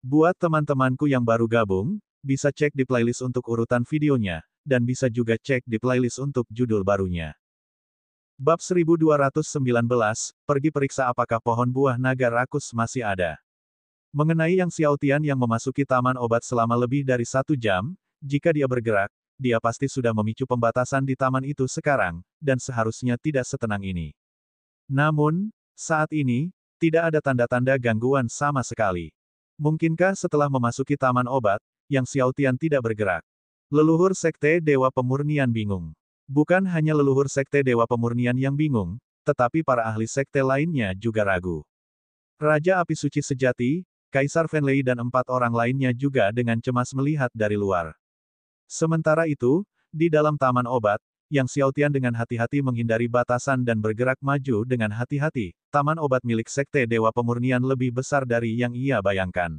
Buat teman-temanku yang baru gabung, bisa cek di playlist untuk urutan videonya, dan bisa juga cek di playlist untuk judul barunya. Bab 1219, pergi periksa apakah pohon buah naga rakus masih ada. Mengenai Yang Xiaotian yang memasuki taman obat selama lebih dari 1 jam, jika dia bergerak, dia pasti sudah memicu pembatasan di taman itu sekarang, dan seharusnya tidak setenang ini. Namun, saat ini, tidak ada tanda-tanda gangguan sama sekali. Mungkinkah setelah memasuki taman obat, Yang Xiaotian tidak bergerak? Leluhur Sekte Dewa Pemurnian bingung. Bukan hanya leluhur Sekte Dewa Pemurnian yang bingung, tetapi para ahli sekte lainnya juga ragu. Raja Api Suci Sejati, Kaisar Fenlei dan 4 orang lainnya juga dengan cemas melihat dari luar. Sementara itu, di dalam taman obat, Yang Xiaotian dengan hati-hati menghindari batasan dan bergerak maju dengan hati-hati. Taman obat milik Sekte Dewa Pemurnian lebih besar dari yang ia bayangkan.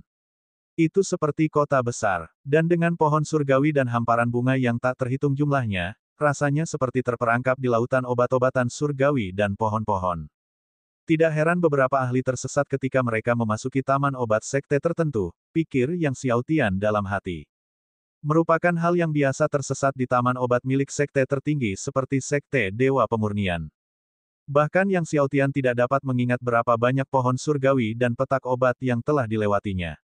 Itu seperti kota besar, dan dengan pohon surgawi dan hamparan bunga yang tak terhitung jumlahnya, rasanya seperti terperangkap di lautan obat-obatan surgawi dan pohon-pohon. Tidak heran beberapa ahli tersesat ketika mereka memasuki taman obat sekte tertentu, pikir Yang Xiaotian dalam hati. Merupakan hal yang biasa tersesat di taman obat milik sekte tertinggi seperti Sekte Dewa Pemurnian. Bahkan Yang Xiaotian tidak dapat mengingat berapa banyak pohon surgawi dan petak obat yang telah dilewatinya.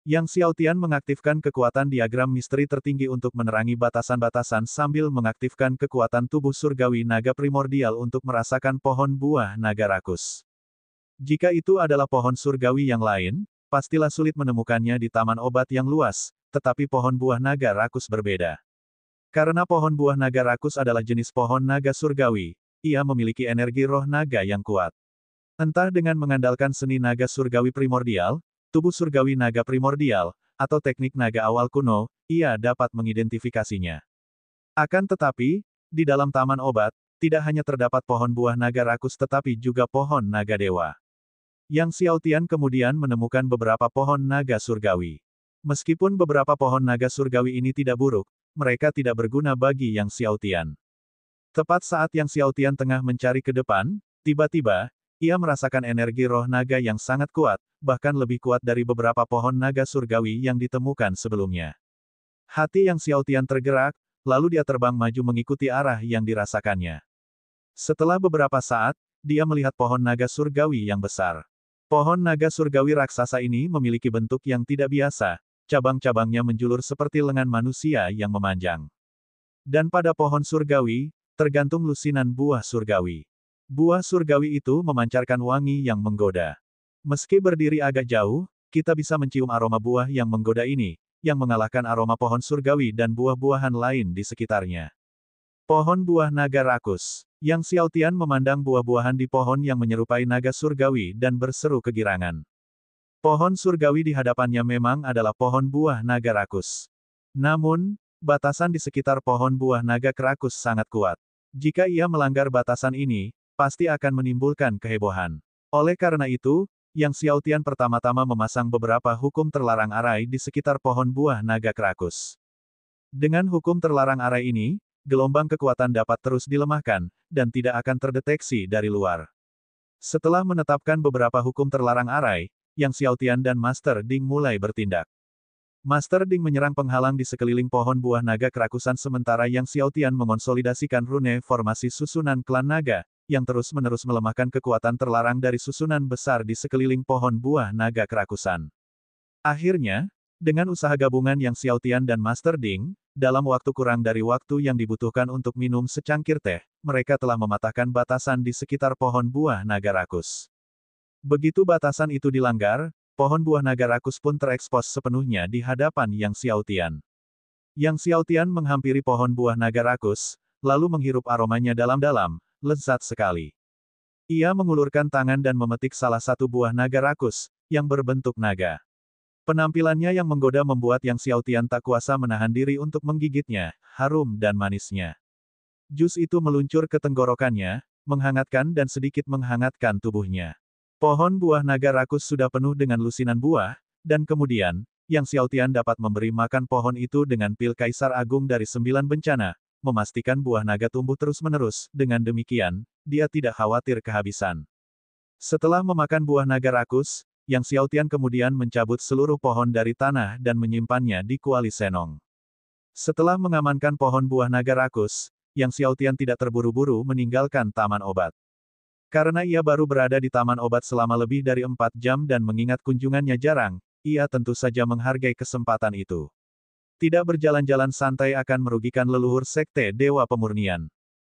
Yang Xiaotian mengaktifkan kekuatan diagram misteri tertinggi untuk menerangi batasan-batasan sambil mengaktifkan kekuatan tubuh surgawi naga primordial untuk merasakan pohon buah naga rakus. Jika itu adalah pohon surgawi yang lain, pastilah sulit menemukannya di taman obat yang luas, tetapi pohon buah naga rakus berbeda. Karena pohon buah naga rakus adalah jenis pohon naga surgawi, ia memiliki energi roh naga yang kuat. Entah dengan mengandalkan seni naga surgawi primordial, tubuh surgawi naga primordial, atau teknik naga awal kuno, ia dapat mengidentifikasinya. Akan tetapi, di dalam taman obat, tidak hanya terdapat pohon buah naga rakus tetapi juga pohon naga dewa. Yang Xiaotian kemudian menemukan beberapa pohon naga surgawi. Meskipun beberapa pohon naga surgawi ini tidak buruk, mereka tidak berguna bagi Yang Xiaotian. Tepat saat Yang Xiaotian tengah mencari ke depan, tiba-tiba, ia merasakan energi roh naga yang sangat kuat, bahkan lebih kuat dari beberapa pohon naga surgawi yang ditemukan sebelumnya. Hati Yang Xiaotian tergerak, lalu dia terbang maju mengikuti arah yang dirasakannya. Setelah beberapa saat, dia melihat pohon naga surgawi yang besar. Pohon naga surgawi raksasa ini memiliki bentuk yang tidak biasa, cabang-cabangnya menjulur seperti lengan manusia yang memanjang. Dan pada pohon surgawi, tergantung lusinan buah surgawi. Buah surgawi itu memancarkan wangi yang menggoda. Meski berdiri agak jauh, kita bisa mencium aroma buah yang menggoda ini, yang mengalahkan aroma pohon surgawi dan buah-buahan lain di sekitarnya. Pohon buah naga rakus. Yang Xiaotian memandang buah-buahan di pohon yang menyerupai naga surgawi dan berseru kegirangan. Pohon surgawi di hadapannya memang adalah pohon buah naga rakus. Namun, batasan di sekitar pohon buah naga rakus sangat kuat. Jika ia melanggar batasan ini, pasti akan menimbulkan kehebohan. Oleh karena itu, Yang Xiaotian pertama-tama memasang beberapa hukum terlarang arai di sekitar pohon buah naga rakus. Dengan hukum terlarang arai ini, gelombang kekuatan dapat terus dilemahkan, dan tidak akan terdeteksi dari luar. Setelah menetapkan beberapa hukum terlarang arai, Yang Xiaotian dan Master Ding mulai bertindak. Master Ding menyerang penghalang di sekeliling pohon buah naga kerakusan sementara Yang Xiaotian mengonsolidasikan rune formasi susunan klan naga, yang terus-menerus melemahkan kekuatan terlarang dari susunan besar di sekeliling pohon buah naga kerakusan. Akhirnya, dengan usaha gabungan Yang Xiaotian dan Master Ding, dalam waktu kurang dari waktu yang dibutuhkan untuk minum secangkir teh, mereka telah mematahkan batasan di sekitar pohon buah naga rakus. Begitu batasan itu dilanggar, pohon buah naga rakus pun terekspos sepenuhnya di hadapan Yang Xiaotian. Yang Xiaotian menghampiri pohon buah naga rakus, lalu menghirup aromanya dalam-dalam, lezat sekali. Ia mengulurkan tangan dan memetik salah satu buah naga rakus, yang berbentuk naga. Penampilannya yang menggoda membuat Yang Xiaotian tak kuasa menahan diri untuk menggigitnya, harum dan manisnya. Jus itu meluncur ke tenggorokannya, menghangatkan dan sedikit menghangatkan tubuhnya. Pohon buah naga rakus sudah penuh dengan lusinan buah, dan kemudian, Yang Xiaotian dapat memberi makan pohon itu dengan pil Kaisar Agung dari 9 bencana, memastikan buah naga tumbuh terus-menerus, dengan demikian, dia tidak khawatir kehabisan. Setelah memakan buah naga rakus, Yang Xiaotian kemudian mencabut seluruh pohon dari tanah dan menyimpannya di kuali senong. Setelah mengamankan pohon buah naga rakus, Yang Xiaotian tidak terburu-buru meninggalkan taman obat. Karena ia baru berada di taman obat selama lebih dari 4 jam dan mengingat kunjungannya jarang, ia tentu saja menghargai kesempatan itu. Tidak berjalan-jalan santai akan merugikan leluhur Sekte Dewa Pemurnian.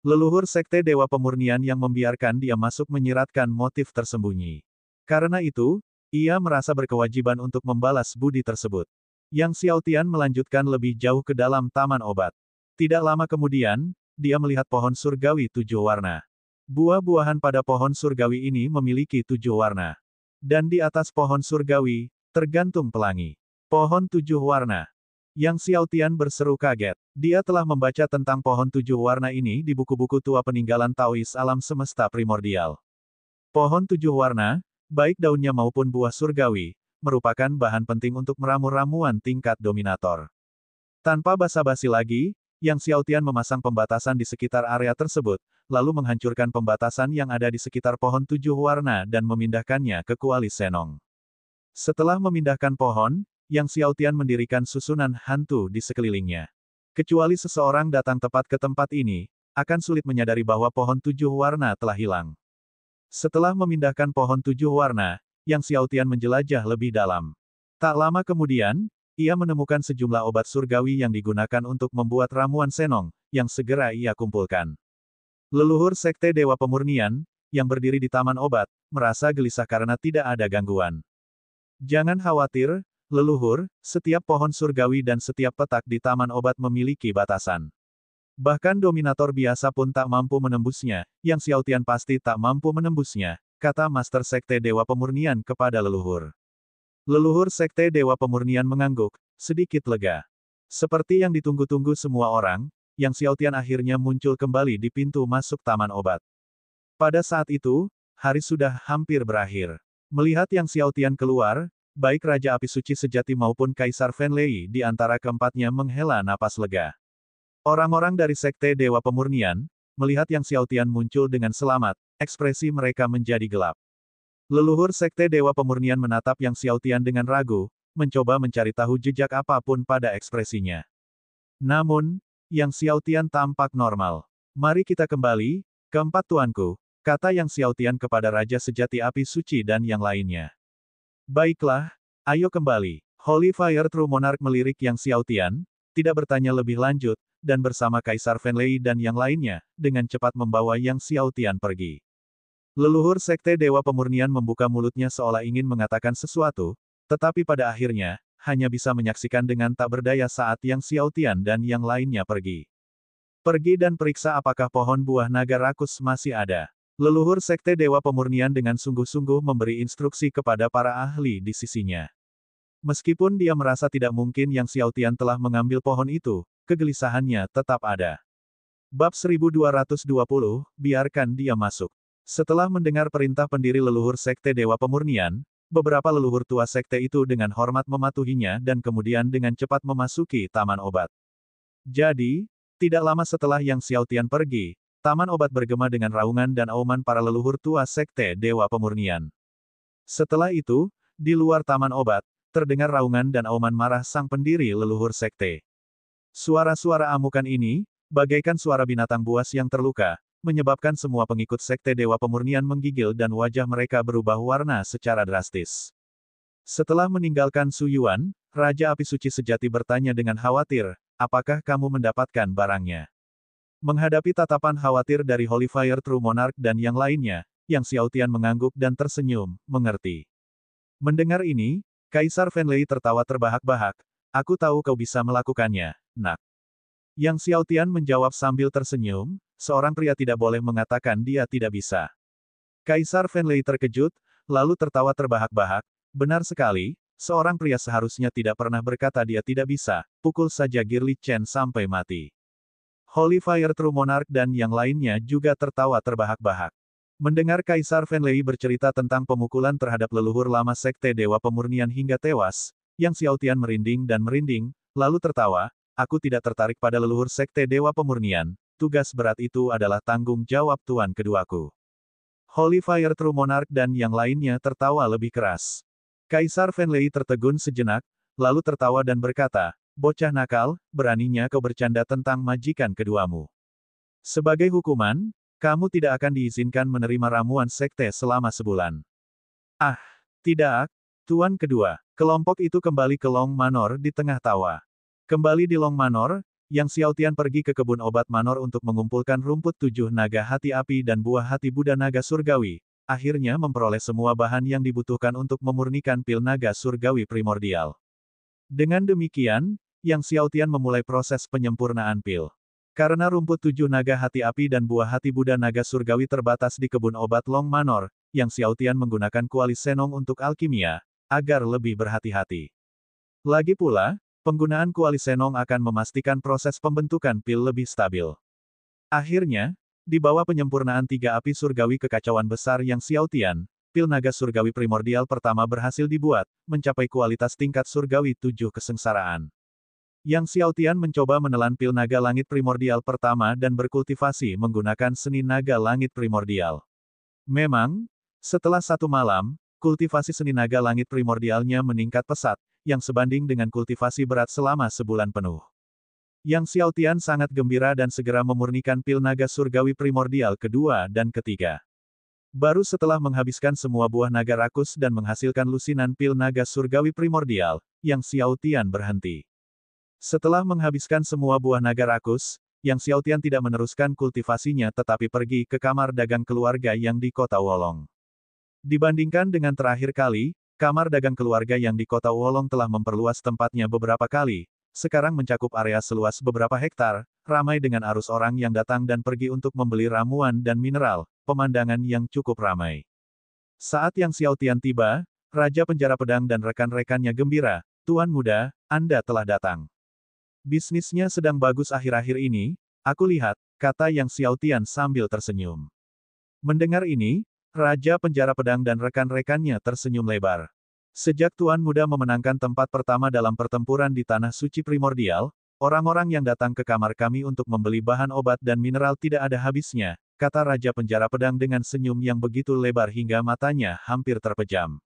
Leluhur Sekte Dewa Pemurnian yang membiarkan dia masuk menyiratkan motif tersembunyi. Karena itu, ia merasa berkewajiban untuk membalas budi tersebut. Yang Xiaotian melanjutkan lebih jauh ke dalam taman obat. Tidak lama kemudian, dia melihat pohon surgawi 7 warna. Buah-buahan pada pohon surgawi ini memiliki 7 warna. Dan di atas pohon surgawi, tergantung pelangi. Pohon 7 warna. Yang Xiaotian berseru kaget. Dia telah membaca tentang pohon 7 warna ini di buku-buku tua peninggalan Taois alam semesta primordial. Pohon 7 warna, baik daunnya maupun buah surgawi, merupakan bahan penting untuk meramu ramuan tingkat dominator. Tanpa basa-basi lagi, Yang Xiaotian memasang pembatasan di sekitar area tersebut, lalu menghancurkan pembatasan yang ada di sekitar pohon 7 warna dan memindahkannya ke kuali senong. Setelah memindahkan pohon, Yang Xiaotian mendirikan susunan hantu di sekelilingnya. Kecuali seseorang datang tepat ke tempat ini, akan sulit menyadari bahwa pohon 7 warna telah hilang. Setelah memindahkan pohon 7 warna, Yang Xiaotian menjelajah lebih dalam. Tak lama kemudian, ia menemukan sejumlah obat surgawi yang digunakan untuk membuat ramuan senong, yang segera ia kumpulkan. Leluhur Sekte Dewa Pemurnian, yang berdiri di taman obat, merasa gelisah karena tidak ada gangguan. Jangan khawatir, leluhur, setiap pohon surgawi dan setiap petak di taman obat memiliki batasan. Bahkan dominator biasa pun tak mampu menembusnya, Yang Xiaotian pasti tak mampu menembusnya, kata Master Sekte Dewa Pemurnian kepada leluhur. Leluhur Sekte Dewa Pemurnian mengangguk, sedikit lega. Seperti yang ditunggu-tunggu semua orang, Yang Xiaotian akhirnya muncul kembali di pintu masuk taman obat. Pada saat itu, hari sudah hampir berakhir. Melihat Yang Xiaotian keluar, baik Raja Api Suci Sejati maupun Kaisar Fenlei di antara keempatnya menghela napas lega. Orang-orang dari Sekte Dewa Pemurnian, melihat Yang Xiaotian muncul dengan selamat, ekspresi mereka menjadi gelap. Leluhur Sekte Dewa Pemurnian menatap Yang Xiaotian dengan ragu, mencoba mencari tahu jejak apapun pada ekspresinya. Namun, Yang Xiaotian tampak normal. Mari kita kembali, keempat tuanku, kata Yang Xiaotian kepada Raja Sejati Api Suci dan yang lainnya. Baiklah, ayo kembali. Holy Fire True Monarch melirik Yang Xiaotian, tidak bertanya lebih lanjut, dan bersama Kaisar Fenlei dan yang lainnya, dengan cepat membawa Yang Xiaotian pergi. Leluhur Sekte Dewa Pemurnian membuka mulutnya seolah ingin mengatakan sesuatu, tetapi pada akhirnya, hanya bisa menyaksikan dengan tak berdaya saat Yang Xiaotian dan yang lainnya pergi. Pergi dan periksa apakah pohon buah naga rakus masih ada. Leluhur Sekte Dewa Pemurnian dengan sungguh-sungguh memberi instruksi kepada para ahli di sisinya. Meskipun dia merasa tidak mungkin Yang Xiaotian telah mengambil pohon itu, kegelisahannya tetap ada. Bab 1220, biarkan dia masuk. Setelah mendengar perintah pendiri leluhur Sekte Dewa Pemurnian, beberapa leluhur tua sekte itu dengan hormat mematuhinya dan kemudian dengan cepat memasuki taman obat. Jadi, tidak lama setelah Yang Xiaotian pergi, taman obat bergema dengan raungan dan auman para leluhur tua Sekte Dewa Pemurnian. Setelah itu, di luar taman obat, terdengar raungan dan auman marah sang pendiri leluhur sekte. Suara-suara amukan ini, bagaikan suara binatang buas yang terluka, menyebabkan semua pengikut Sekte Dewa Pemurnian menggigil dan wajah mereka berubah warna secara drastis. Setelah meninggalkan Su Yuan, Raja Api Suci Sejati bertanya dengan khawatir, apakah kamu mendapatkan barangnya? Menghadapi tatapan khawatir dari Holy Fire True Monarch dan yang lainnya, Yang Xiaotian mengangguk dan tersenyum, mengerti. Mendengar ini, Kaisar Fenlei tertawa terbahak-bahak, aku tahu kau bisa melakukannya, nak. Yang Xiaotian menjawab sambil tersenyum, seorang pria tidak boleh mengatakan dia tidak bisa. Kaisar Fenlei terkejut, lalu tertawa terbahak-bahak, benar sekali, seorang pria seharusnya tidak pernah berkata dia tidak bisa, pukul saja Girly Chen sampai mati. Holy Fire True Monarch dan yang lainnya juga tertawa terbahak-bahak. Mendengar Kaisar Fenlei bercerita tentang pemukulan terhadap leluhur lama Sekte Dewa Pemurnian hingga tewas, Yang Xiaotian merinding dan merinding, lalu tertawa, aku tidak tertarik pada leluhur Sekte Dewa Pemurnian, tugas berat itu adalah tanggung jawab tuan keduaku. Holy Fire True Monarch dan yang lainnya tertawa lebih keras. Kaisar Fenlei tertegun sejenak, lalu tertawa dan berkata, bocah nakal, beraninya kau bercanda tentang majikan keduamu. Sebagai hukuman, kamu tidak akan diizinkan menerima ramuan sekte selama sebulan. Ah, tidak, Tuan Kedua. Kelompok itu kembali ke Long Manor di tengah tawa. Kembali di Long Manor, Yang Xiaotian pergi ke kebun obat Manor untuk mengumpulkan rumput 7 naga hati api dan buah hati Buddha naga surgawi, akhirnya memperoleh semua bahan yang dibutuhkan untuk memurnikan pil naga surgawi primordial. Dengan demikian, Yang Xiaotian memulai proses penyempurnaan pil. Karena rumput 7 naga hati api dan buah hati Buddha naga surgawi terbatas di kebun obat Long Manor, Yang Xiaotian menggunakan kuali Senong untuk alkimia, agar lebih berhati-hati. Lagi pula, penggunaan kuali Senong akan memastikan proses pembentukan pil lebih stabil. Akhirnya, di bawah penyempurnaan 3 api surgawi kekacauan besar Yang Xiaotian, pil naga surgawi primordial pertama berhasil dibuat, mencapai kualitas tingkat surgawi 7 kesengsaraan. Yang Xiaotian mencoba menelan pil naga langit primordial pertama dan berkultivasi menggunakan seni naga langit primordial. Memang, setelah 1 malam, kultivasi seni naga langit primordialnya meningkat pesat, yang sebanding dengan kultivasi berat selama sebulan penuh. Yang Xiaotian sangat gembira dan segera memurnikan pil naga surgawi primordial kedua dan ketiga. Baru setelah menghabiskan semua buah naga rakus dan menghasilkan lusinan pil naga surgawi primordial, Yang Xiaotian berhenti. Setelah menghabiskan semua buah naga rakus, Yang Xiaotian tidak meneruskan kultivasinya tetapi pergi ke kamar dagang keluarga yang di kota Wolong. Dibandingkan dengan terakhir kali, kamar dagang keluarga yang di kota Wolong telah memperluas tempatnya beberapa kali, sekarang mencakup area seluas beberapa hektar, ramai dengan arus orang yang datang dan pergi untuk membeli ramuan dan mineral, pemandangan yang cukup ramai. Saat Yang Xiaotian tiba, Raja Penjara Pedang dan rekan-rekannya gembira, Tuan Muda, Anda telah datang. Bisnisnya sedang bagus akhir-akhir ini, aku lihat, kata Yang Xiaotian sambil tersenyum. Mendengar ini, Raja Penjara Pedang dan rekan-rekannya tersenyum lebar. Sejak Tuan Muda memenangkan tempat pertama dalam pertempuran di Tanah Suci Primordial, orang-orang yang datang ke kamar kami untuk membeli bahan obat dan mineral tidak ada habisnya, kata Raja Penjara Pedang dengan senyum yang begitu lebar hingga matanya hampir terpejam.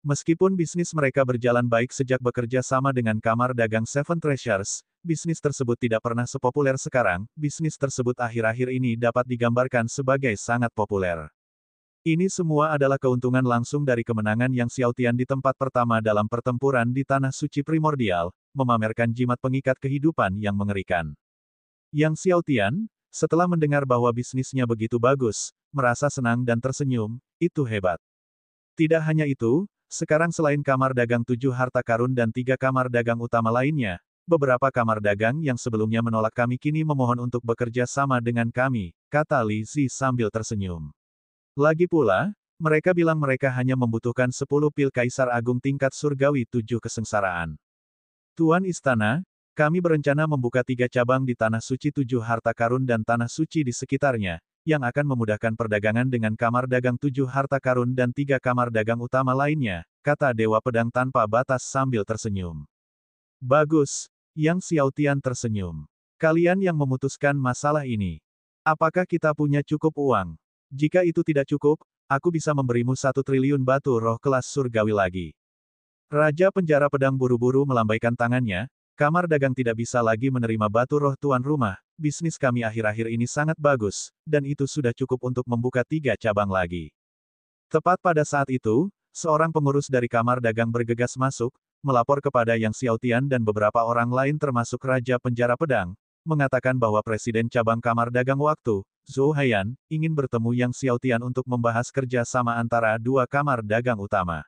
Meskipun bisnis mereka berjalan baik sejak bekerja sama dengan kamar dagang Seven Treasures, bisnis tersebut tidak pernah sepopuler sekarang, bisnis tersebut akhir-akhir ini dapat digambarkan sebagai sangat populer. Ini semua adalah keuntungan langsung dari kemenangan Yang Xiaotian di tempat pertama dalam pertempuran di Tanah Suci Primordial, memamerkan jimat pengikat kehidupan yang mengerikan. Yang Xiaotian, setelah mendengar bahwa bisnisnya begitu bagus, merasa senang dan tersenyum, itu hebat. Tidak hanya itu, sekarang selain kamar dagang 7 harta karun dan 3 kamar dagang utama lainnya, beberapa kamar dagang yang sebelumnya menolak kami kini memohon untuk bekerja sama dengan kami, kata Li Zi sambil tersenyum. Lagi pula, mereka bilang mereka hanya membutuhkan 10 pil Kaisar Agung tingkat surgawi 7 kesengsaraan. Tuan Istana, kami berencana membuka 3 cabang di Tanah Suci 7 harta karun dan Tanah Suci di sekitarnya, yang akan memudahkan perdagangan dengan kamar dagang 7 harta karun dan 3 kamar dagang utama lainnya, kata Dewa Pedang tanpa batas sambil tersenyum. Bagus, Yang Xiaotian tersenyum. Kalian yang memutuskan masalah ini. Apakah kita punya cukup uang? Jika itu tidak cukup, aku bisa memberimu 1 triliun batu roh kelas surgawi lagi. Raja Penjara Pedang buru-buru melambaikan tangannya, kamar dagang tidak bisa lagi menerima batu roh tuan rumah, bisnis kami akhir-akhir ini sangat bagus, dan itu sudah cukup untuk membuka 3 cabang lagi. Tepat pada saat itu, seorang pengurus dari kamar dagang bergegas masuk, melapor kepada Yang Xiaotian dan beberapa orang lain termasuk Raja Penjara Pedang, mengatakan bahwa Presiden Cabang Kamar Dagang Waktu, Zhou Haiyan, ingin bertemu Yang Xiaotian untuk membahas kerja sama antara 2 kamar dagang utama.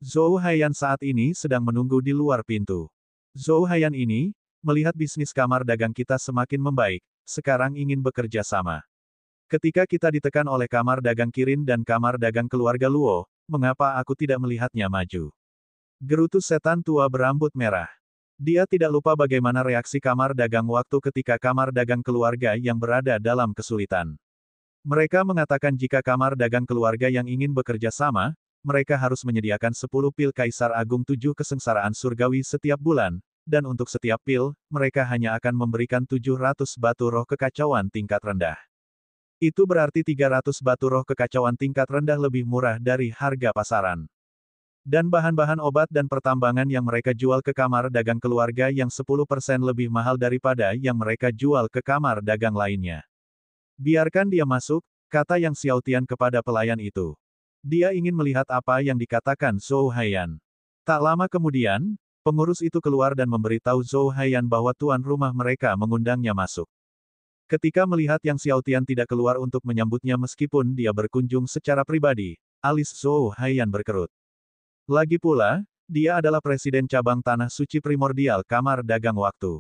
Zhou Haiyan saat ini sedang menunggu di luar pintu. Zhou Haiyan ini, melihat bisnis kamar dagang kita semakin membaik, sekarang ingin bekerja sama. Ketika kita ditekan oleh kamar dagang Kirin dan kamar dagang keluarga Luo, mengapa aku tidak melihatnya maju? Gerutu setan tua berambut merah. Dia tidak lupa bagaimana reaksi kamar dagang waktu ketika kamar dagang keluarga yang berada dalam kesulitan. Mereka mengatakan jika kamar dagang keluarga yang ingin bekerja sama, mereka harus menyediakan 10 pil Kaisar Agung 7 kesengsaraan surgawi setiap bulan, dan untuk setiap pil, mereka hanya akan memberikan 700 batu roh kekacauan tingkat rendah. Itu berarti 300 batu roh kekacauan tingkat rendah lebih murah dari harga pasaran. Dan bahan-bahan obat dan pertambangan yang mereka jual ke kamar dagang keluarga yang 10% lebih mahal daripada yang mereka jual ke kamar dagang lainnya. Biarkan dia masuk, kata Yang Xiaotian kepada pelayan itu. Dia ingin melihat apa yang dikatakan Zhou Haiyan. Tak lama kemudian, pengurus itu keluar dan memberitahu Zhou Haiyan bahwa tuan rumah mereka mengundangnya masuk. Ketika melihat Yang Xiaotian tidak keluar untuk menyambutnya meskipun dia berkunjung secara pribadi, alis Zhou Haiyan berkerut. Lagi pula, dia adalah presiden cabang Tanah Suci Primordial Kamar Dagang Waktu.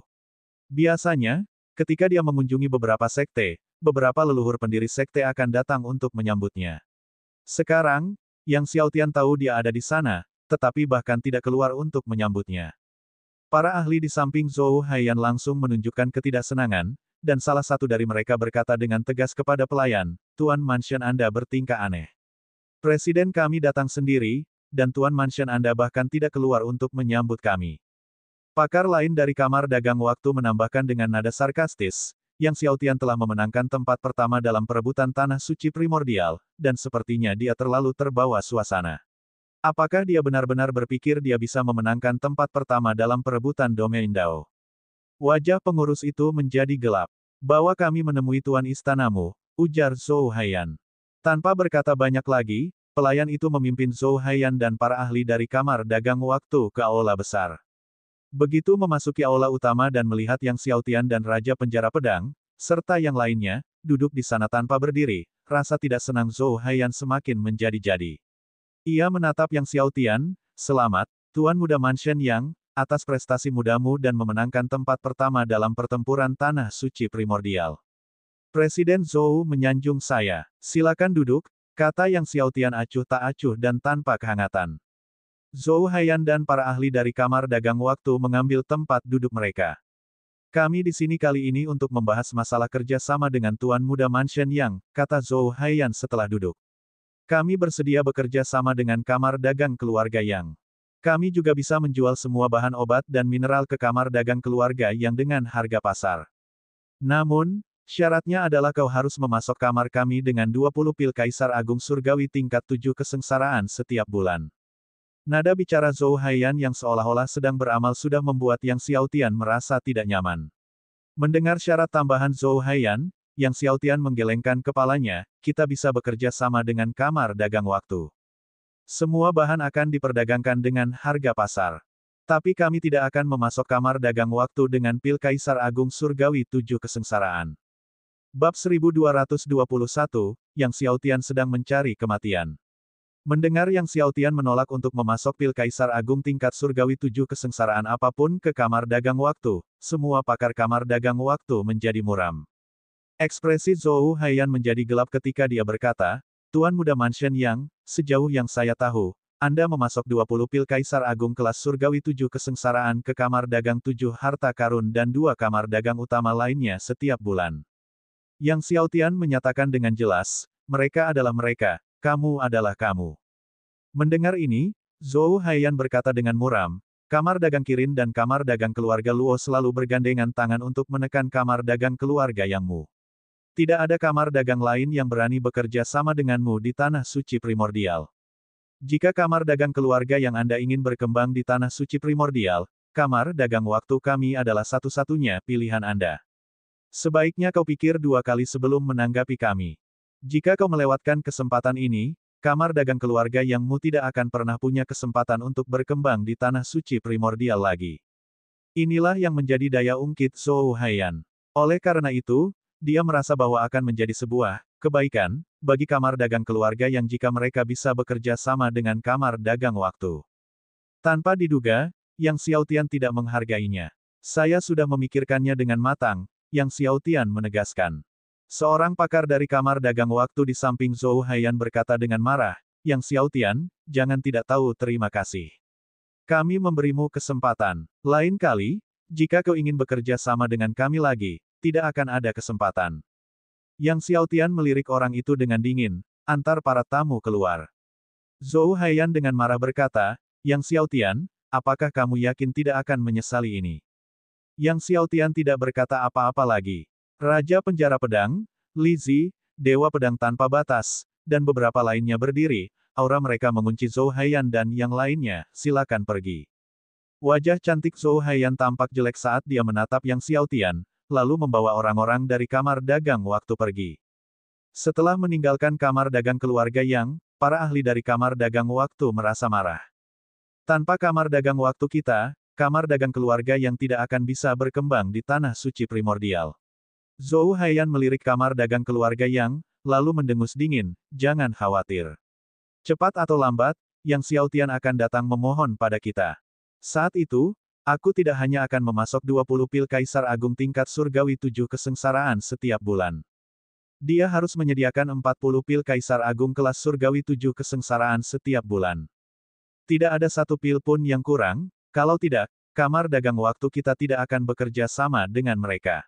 Biasanya, ketika dia mengunjungi beberapa sekte, beberapa leluhur pendiri sekte akan datang untuk menyambutnya. Sekarang, Yang Xiaotian tahu dia ada di sana, tetapi bahkan tidak keluar untuk menyambutnya. Para ahli di samping Zhou Haiyan langsung menunjukkan ketidaksenangan, dan salah satu dari mereka berkata dengan tegas kepada pelayan, "Tuan Mansion Anda bertingkah aneh. Presiden kami datang sendiri, dan Tuan Mansion Anda bahkan tidak keluar untuk menyambut kami." Pakar lain dari kamar dagang waktu menambahkan dengan nada sarkastis, Yang Xiaotian telah memenangkan tempat pertama dalam perebutan Tanah Suci Primordial, dan sepertinya dia terlalu terbawa suasana. Apakah dia benar-benar berpikir dia bisa memenangkan tempat pertama dalam perebutan domain Dao? Wajah pengurus itu menjadi gelap. "Bawa kami menemui tuan istanamu," ujar Zhou Haiyan. Tanpa berkata banyak lagi, pelayan itu memimpin Zhou Haiyan dan para ahli dari kamar dagang waktu ke aula besar. Begitu memasuki aula utama dan melihat Yang Xiaotian dan Raja Penjara Pedang, serta yang lainnya, duduk di sana tanpa berdiri, rasa tidak senang Zhou Haiyan semakin menjadi-jadi. Ia menatap Yang Xiaotian, "Selamat, Tuan Muda Mansion Yang, atas prestasi mudamu dan memenangkan tempat pertama dalam pertempuran Tanah Suci Primordial. Presiden Zhou menyanjung saya. Silakan duduk," kata Yang Xiaotian acuh tak acuh dan tanpa kehangatan. Zhou Haiyan dan para ahli dari kamar dagang waktu mengambil tempat duduk mereka. "Kami di sini kali ini untuk membahas masalah kerja sama dengan Tuan Muda Mansion Yang," kata Zhou Haiyan setelah duduk. "Kami bersedia bekerja sama dengan kamar dagang keluarga Yang. Kami juga bisa menjual semua bahan obat dan mineral ke kamar dagang keluarga Yang dengan harga pasar. Namun, syaratnya adalah kau harus memasok kamar kami dengan 20 pil Kaisar Agung Surgawi tingkat 7 kesengsaraan setiap bulan." Nada bicara Zhou Haiyan yang seolah-olah sedang beramal sudah membuat Yang Xiaotian merasa tidak nyaman. Mendengar syarat tambahan Zhou Haiyan, Yang Xiaotian menggelengkan kepalanya, "Kita bisa bekerja sama dengan kamar dagang waktu. Semua bahan akan diperdagangkan dengan harga pasar. Tapi kami tidak akan memasok kamar dagang waktu dengan pil Kaisar Agung Surgawi 7 kesengsaraan." Bab 1221, Yang Xiaotian sedang mencari kematian. Mendengar Yang Xiaotian menolak untuk memasok pil Kaisar Agung tingkat surgawi 7 kesengsaraan apapun ke kamar dagang waktu, semua pakar kamar dagang waktu menjadi muram. Ekspresi Zhou Haiyan menjadi gelap ketika dia berkata, "Tuan Muda Mansion Yang, sejauh yang saya tahu, Anda memasok 20 pil Kaisar Agung kelas surgawi 7 kesengsaraan ke kamar dagang 7 harta karun dan 2 kamar dagang utama lainnya setiap bulan." Yang Xiaotian menyatakan dengan jelas, "Mereka adalah mereka. Kamu adalah kamu." Mendengar ini, Zhou Haiyan berkata dengan muram, "Kamar dagang Kirin dan kamar dagang keluarga Luo selalu bergandengan tangan untuk menekan kamar dagang keluarga Yangmu. Tidak ada kamar dagang lain yang berani bekerja sama denganmu di Tanah Suci Primordial. Jika kamar dagang keluarga yang Anda ingin berkembang di Tanah Suci Primordial, kamar dagang waktu kami adalah satu-satunya pilihan Anda. Sebaiknya kau pikir 2 kali sebelum menanggapi kami. Jika kau melewatkan kesempatan ini, kamar dagang keluarga Yangmu tidak akan pernah punya kesempatan untuk berkembang di Tanah Suci Primordial lagi." Inilah yang menjadi daya ungkit Zhou Haiyan. Oleh karena itu, dia merasa bahwa akan menjadi sebuah kebaikan bagi kamar dagang keluarga yang jika mereka bisa bekerja sama dengan kamar dagang waktu. Tanpa diduga, Yang Xiaotian tidak menghargainya. "Saya sudah memikirkannya dengan matang," Yang Xiaotian menegaskan. Seorang pakar dari kamar dagang waktu di samping Zhou Haiyan berkata dengan marah, "Yang Xiaotian, jangan tidak tahu terima kasih. Kami memberimu kesempatan. Lain kali, jika kau ingin bekerja sama dengan kami lagi, tidak akan ada kesempatan." Yang Xiaotian melirik orang itu dengan dingin, "Antar para tamu keluar." Zhou Haiyan dengan marah berkata, "Yang Xiaotian, apakah kamu yakin tidak akan menyesali ini?" Yang Xiaotian tidak berkata apa-apa lagi. Raja Penjara Pedang, Li Zi, Dewa Pedang Tanpa Batas, dan beberapa lainnya berdiri, aura mereka mengunci Zhou Haiyan dan yang lainnya, silakan pergi. Wajah cantik Zhou Haiyan tampak jelek saat dia menatap Yang Xiaotian, lalu membawa orang-orang dari kamar dagang waktu pergi. Setelah meninggalkan kamar dagang keluarga Yang, para ahli dari kamar dagang waktu merasa marah. Tanpa kamar dagang waktu kita, kamar dagang keluarga yang tidak akan bisa berkembang di tanah suci primordial. Zhou Haiyan melirik kamar dagang keluarga Yang, lalu mendengus dingin, jangan khawatir. Cepat atau lambat, Yang Xiaotian akan datang memohon pada kita. Saat itu, aku tidak hanya akan memasok 20 pil Kaisar Agung tingkat surgawi 7 kesengsaraan setiap bulan. Dia harus menyediakan 40 pil Kaisar Agung kelas surgawi 7 kesengsaraan setiap bulan. Tidak ada satu pil pun yang kurang, kalau tidak, kamar dagang waktu kita tidak akan bekerja sama dengan mereka.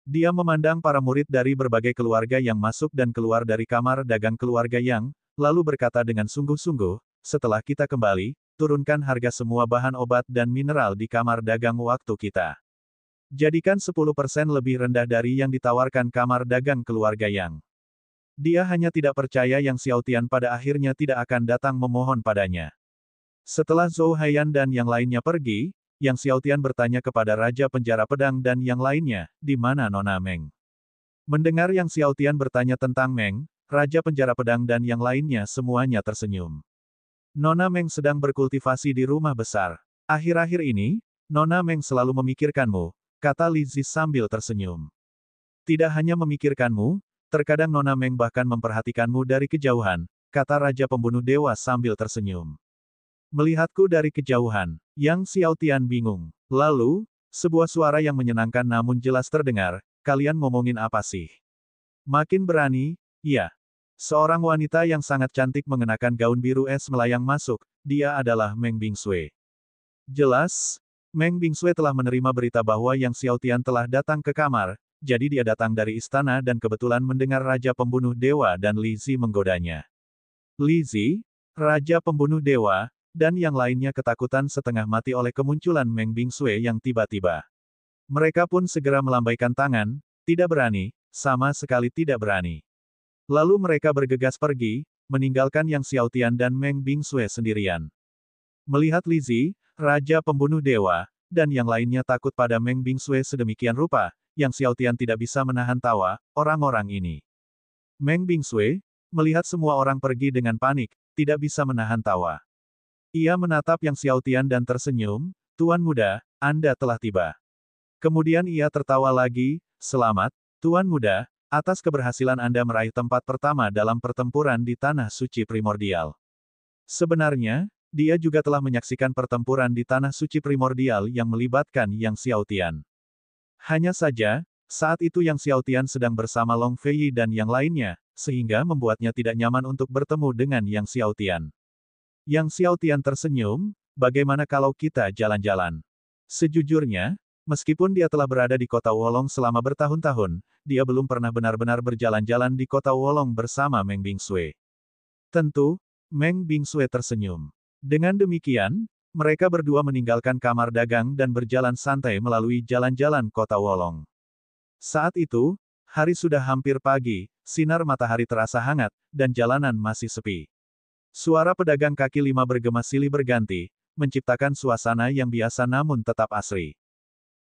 Dia memandang para murid dari berbagai keluarga yang masuk dan keluar dari kamar dagang keluarga Yang, lalu berkata dengan sungguh-sungguh, setelah kita kembali, turunkan harga semua bahan obat dan mineral di kamar dagang waktu kita. Jadikan 10% lebih rendah dari yang ditawarkan kamar dagang keluarga Yang. Dia hanya tidak percaya Yang Xiaotian pada akhirnya tidak akan datang memohon padanya. Setelah Zhou Haiyan dan yang lainnya pergi, Yang Xiaotian bertanya kepada Raja Penjara Pedang dan yang lainnya, di mana Nona Meng? Mendengar Yang Xiaotian bertanya tentang Meng, Raja Penjara Pedang dan yang lainnya semuanya tersenyum. Nona Meng sedang berkultivasi di rumah besar. Akhir-akhir ini, Nona Meng selalu memikirkanmu, kata Li Zi sambil tersenyum. Tidak hanya memikirkanmu, terkadang Nona Meng bahkan memperhatikanmu dari kejauhan, kata Raja Pembunuh Dewa sambil tersenyum. Melihatku dari kejauhan, Yang Xiaotian bingung. Lalu, sebuah suara yang menyenangkan namun jelas terdengar, kalian ngomongin apa sih? Makin berani, ya. Seorang wanita yang sangat cantik mengenakan gaun biru es melayang masuk, dia adalah Meng Bingsui. Jelas, Meng Bingsui telah menerima berita bahwa Yang Xiaotian telah datang ke kamar, jadi dia datang dari istana dan kebetulan mendengar Raja Pembunuh Dewa dan Li Zi menggodanya. Li Zi, Raja Pembunuh Dewa, dan yang lainnya ketakutan setengah mati oleh kemunculan Meng Bingsui yang tiba-tiba. Mereka pun segera melambaikan tangan, tidak berani, sama sekali tidak berani. Lalu mereka bergegas pergi, meninggalkan Yang Xiaotian dan Meng Bingsui sendirian. Melihat Li Zi, Raja Pembunuh Dewa, dan yang lainnya takut pada Meng Bingsui sedemikian rupa, Yang Xiaotian tidak bisa menahan tawa, orang-orang ini. Meng Bingsui, melihat semua orang pergi dengan panik, tidak bisa menahan tawa. Ia menatap Yang Xiaotian dan tersenyum, Tuan Muda, Anda telah tiba. Kemudian ia tertawa lagi, selamat, Tuan Muda, atas keberhasilan Anda meraih tempat pertama dalam pertempuran di Tanah Suci Primordial. Sebenarnya, dia juga telah menyaksikan pertempuran di Tanah Suci Primordial yang melibatkan Yang Xiaotian. Hanya saja, saat itu Yang Xiaotian sedang bersama Long Fei dan yang lainnya, sehingga membuatnya tidak nyaman untuk bertemu dengan Yang Xiaotian. Yang Xiaotian tersenyum, bagaimana kalau kita jalan-jalan? Sejujurnya, meskipun dia telah berada di kota Wolong selama bertahun-tahun, dia belum pernah benar-benar berjalan-jalan di kota Wolong bersama Meng Bingsui. Tentu, Meng Bingsui tersenyum. Dengan demikian, mereka berdua meninggalkan kamar dagang dan berjalan santai melalui jalan-jalan kota Wolong. Saat itu, hari sudah hampir pagi, sinar matahari terasa hangat, dan jalanan masih sepi. Suara pedagang kaki lima bergema silih berganti, menciptakan suasana yang biasa namun tetap asri.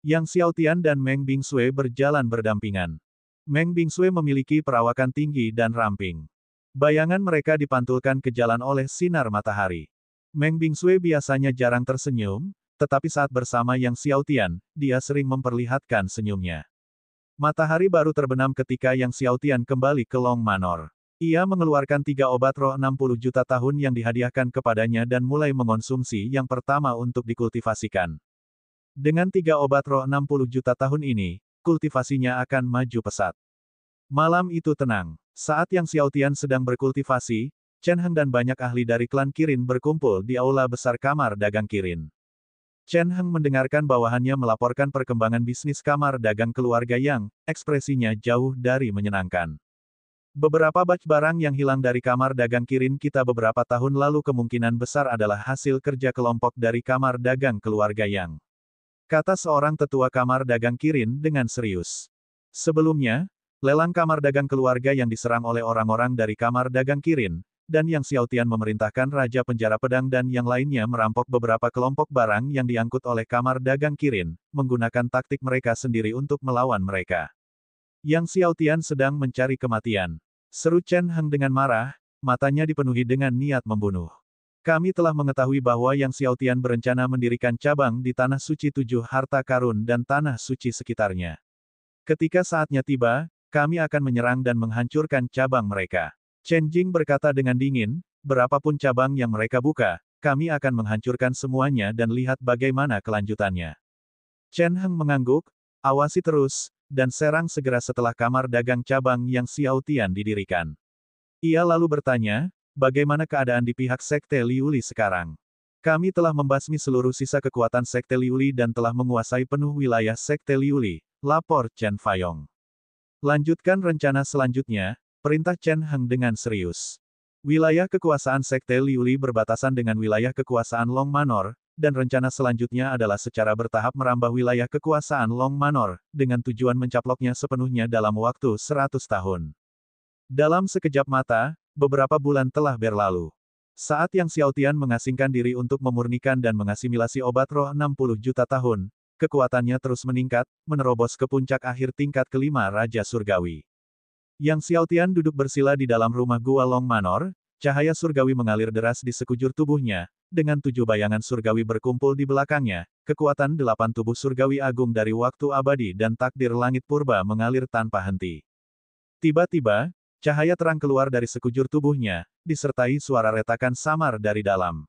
Yang Xiaotian dan Meng Bingsui berjalan berdampingan. Meng Bingsui memiliki perawakan tinggi dan ramping. Bayangan mereka dipantulkan ke jalan oleh sinar matahari. Meng Bingsui biasanya jarang tersenyum, tetapi saat bersama Yang Xiaotian, dia sering memperlihatkan senyumnya. Matahari baru terbenam ketika Yang Xiaotian kembali ke Long Manor. Ia mengeluarkan 3 obat roh 60 juta tahun yang dihadiahkan kepadanya dan mulai mengonsumsi yang pertama untuk dikultivasikan. Dengan 3 obat roh 60 juta tahun ini, kultivasinya akan maju pesat. Malam itu tenang. Saat Yang Xiaotian sedang berkultivasi, Chen Heng dan banyak ahli dari klan Kirin berkumpul di aula besar kamar dagang Kirin. Chen Heng mendengarkan bawahannya melaporkan perkembangan bisnis kamar dagang keluarga Yang, ekspresinya jauh dari menyenangkan. Beberapa batch barang yang hilang dari kamar dagang Kirin kita beberapa tahun lalu kemungkinan besar adalah hasil kerja kelompok dari kamar dagang keluarga Yang. Kata seorang tetua kamar dagang Kirin dengan serius. Sebelumnya, lelang kamar dagang keluarga yang diserang oleh orang-orang dari kamar dagang Kirin, dan Yang Xiaotian memerintahkan Raja Penjara Pedang dan yang lainnya merampok beberapa kelompok barang yang diangkut oleh Kamar Dagang Kirin, menggunakan taktik mereka sendiri untuk melawan mereka. Yang Xiaotian sedang mencari kematian. Seru Chen Heng dengan marah, matanya dipenuhi dengan niat membunuh. Kami telah mengetahui bahwa Yang Xiaotian berencana mendirikan cabang di Tanah Suci 7 Harta Karun dan Tanah Suci sekitarnya. Ketika saatnya tiba, kami akan menyerang dan menghancurkan cabang mereka. Chen Jing berkata dengan dingin, berapapun cabang yang mereka buka, kami akan menghancurkan semuanya dan lihat bagaimana kelanjutannya. Chen Heng mengangguk, awasi terus, dan serang segera setelah kamar dagang cabang Yang Xiaotian didirikan. Ia lalu bertanya, bagaimana keadaan di pihak Sekte Liuli sekarang? Kami telah membasmi seluruh sisa kekuatan Sekte Liuli dan telah menguasai penuh wilayah Sekte Liuli, lapor Chen Fayong. Lanjutkan rencana selanjutnya, perintah Chen Heng dengan serius. Wilayah kekuasaan Sekte Liuli berbatasan dengan wilayah kekuasaan Long Manor, dan rencana selanjutnya adalah secara bertahap merambah wilayah kekuasaan Long Manor, dengan tujuan mencaploknya sepenuhnya dalam waktu 100 tahun. Dalam sekejap mata, beberapa bulan telah berlalu. Saat Yang Xiaotian mengasingkan diri untuk memurnikan dan mengasimilasi obat roh 60 juta tahun, kekuatannya terus meningkat, menerobos ke puncak akhir tingkat kelima Raja Surgawi. Yang Xiaotian duduk bersila di dalam rumah gua Long Manor, cahaya surgawi mengalir deras di sekujur tubuhnya, dengan 7 bayangan surgawi berkumpul di belakangnya, kekuatan 8 tubuh surgawi agung dari waktu abadi dan takdir langit purba mengalir tanpa henti. Tiba-tiba, cahaya terang keluar dari sekujur tubuhnya, disertai suara retakan samar dari dalam.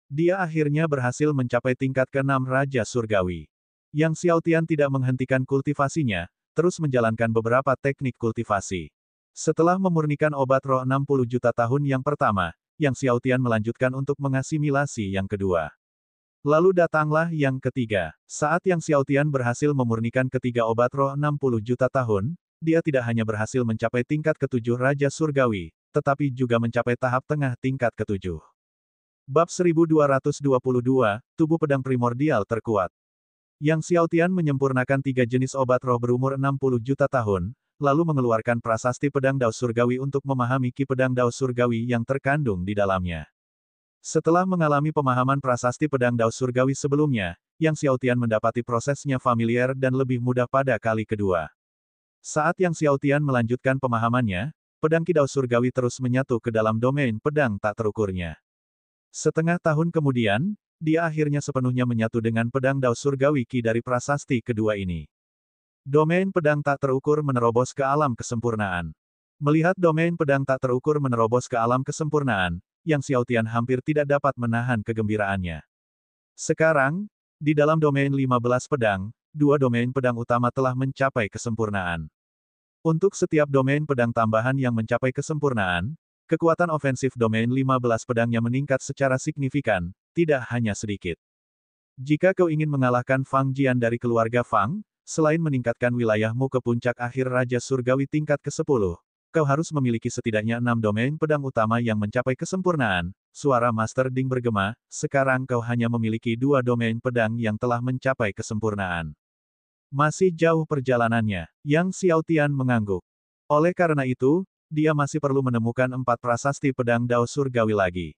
Dia akhirnya berhasil mencapai tingkat ke-6 Raja Surgawi. Yang Xiaotian tidak menghentikan kultivasinya, terus menjalankan beberapa teknik kultivasi. Setelah memurnikan obat roh 60 juta tahun yang pertama, Yang Xiaotian melanjutkan untuk mengasimilasi yang kedua. Lalu datanglah yang ketiga. Saat Yang Xiaotian berhasil memurnikan ketiga obat roh 60 juta tahun, dia tidak hanya berhasil mencapai tingkat ke-7 Raja Surgawi, tetapi juga mencapai tahap tengah tingkat ke-7. Bab 1222, Tubuh Pedang Primordial Terkuat. Yang Xiaotian menyempurnakan 3 jenis obat roh berumur 60 juta tahun, lalu mengeluarkan prasasti pedang Dao Surgawi untuk memahami ki pedang Dao Surgawi yang terkandung di dalamnya. Setelah mengalami pemahaman prasasti pedang Dao Surgawi sebelumnya, Yang Xiaotian mendapati prosesnya familiar dan lebih mudah pada kali kedua. Saat Yang Xiaotian melanjutkan pemahamannya, pedang ki Dao Surgawi terus menyatu ke dalam domain pedang tak terukurnya. Setengah tahun kemudian, dia akhirnya sepenuhnya menyatu dengan pedang Dao Surgawi Ki dari prasasti kedua ini. Domain pedang tak terukur menerobos ke alam kesempurnaan. Melihat domain pedang tak terukur menerobos ke alam kesempurnaan, Yang Xiaotian hampir tidak dapat menahan kegembiraannya. Sekarang, di dalam domain 15 pedang, 2 domain pedang utama telah mencapai kesempurnaan. Untuk setiap domain pedang tambahan yang mencapai kesempurnaan, kekuatan ofensif domain 15 pedangnya meningkat secara signifikan, tidak hanya sedikit. Jika kau ingin mengalahkan Fang Jian dari keluarga Fang, selain meningkatkan wilayahmu ke puncak akhir Raja Surgawi tingkat ke-10, kau harus memiliki setidaknya 6 domain pedang utama yang mencapai kesempurnaan. Suara Master Ding bergema, sekarang kau hanya memiliki 2 domain pedang yang telah mencapai kesempurnaan. Masih jauh perjalanannya, Yang Xiaotian mengangguk. Oleh karena itu, dia masih perlu menemukan 4 prasasti pedang Dao Surgawi lagi.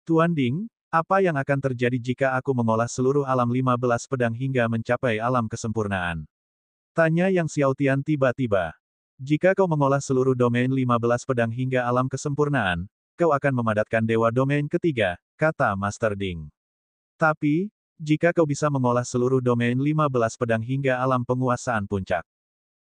Tuan Ding, apa yang akan terjadi jika aku mengolah seluruh alam 15 pedang hingga mencapai alam kesempurnaan? Tanya Yang Xiaotian tiba-tiba. Jika kau mengolah seluruh domain 15 pedang hingga alam kesempurnaan, kau akan memadatkan dewa domain ketiga, kata Master Ding. Tapi, jika kau bisa mengolah seluruh domain 15 pedang hingga alam penguasaan puncak.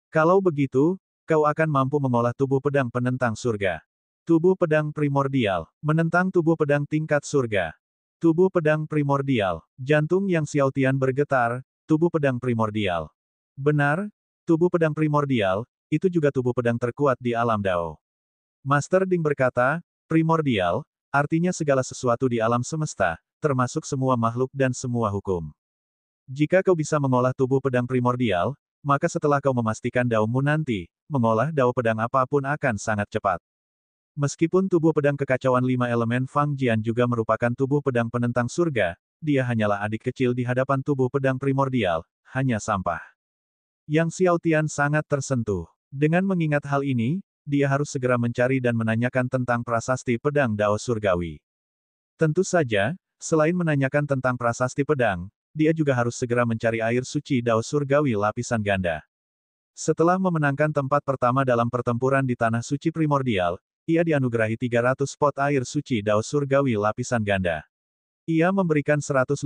Kalau begitu, kau akan mampu mengolah tubuh pedang penentang surga. Tubuh pedang primordial, menentang tubuh pedang tingkat surga. Tubuh pedang primordial, jantung Yang Xiaotian bergetar, tubuh pedang primordial. Benar, tubuh pedang primordial, itu juga tubuh pedang terkuat di alam Dao. Master Ding berkata, primordial, artinya segala sesuatu di alam semesta, termasuk semua makhluk dan semua hukum. Jika kau bisa mengolah tubuh pedang primordial, maka setelah kau memastikan Dao-mu nanti, mengolah Dao pedang apapun akan sangat cepat. Meskipun tubuh pedang kekacauan 5 elemen Fang Jian juga merupakan tubuh pedang penentang surga, dia hanyalah adik kecil di hadapan tubuh pedang primordial, hanya sampah. Yang Xiaotian sangat tersentuh. Dengan mengingat hal ini, dia harus segera mencari dan menanyakan tentang prasasti pedang Dao Surgawi. Tentu saja, selain menanyakan tentang prasasti pedang, dia juga harus segera mencari air suci Dao Surgawi lapisan ganda. Setelah memenangkan tempat pertama dalam pertempuran di Tanah Suci Primordial, ia dianugerahi 300 pot air suci Dao Surgawi lapisan ganda. Ia memberikan 150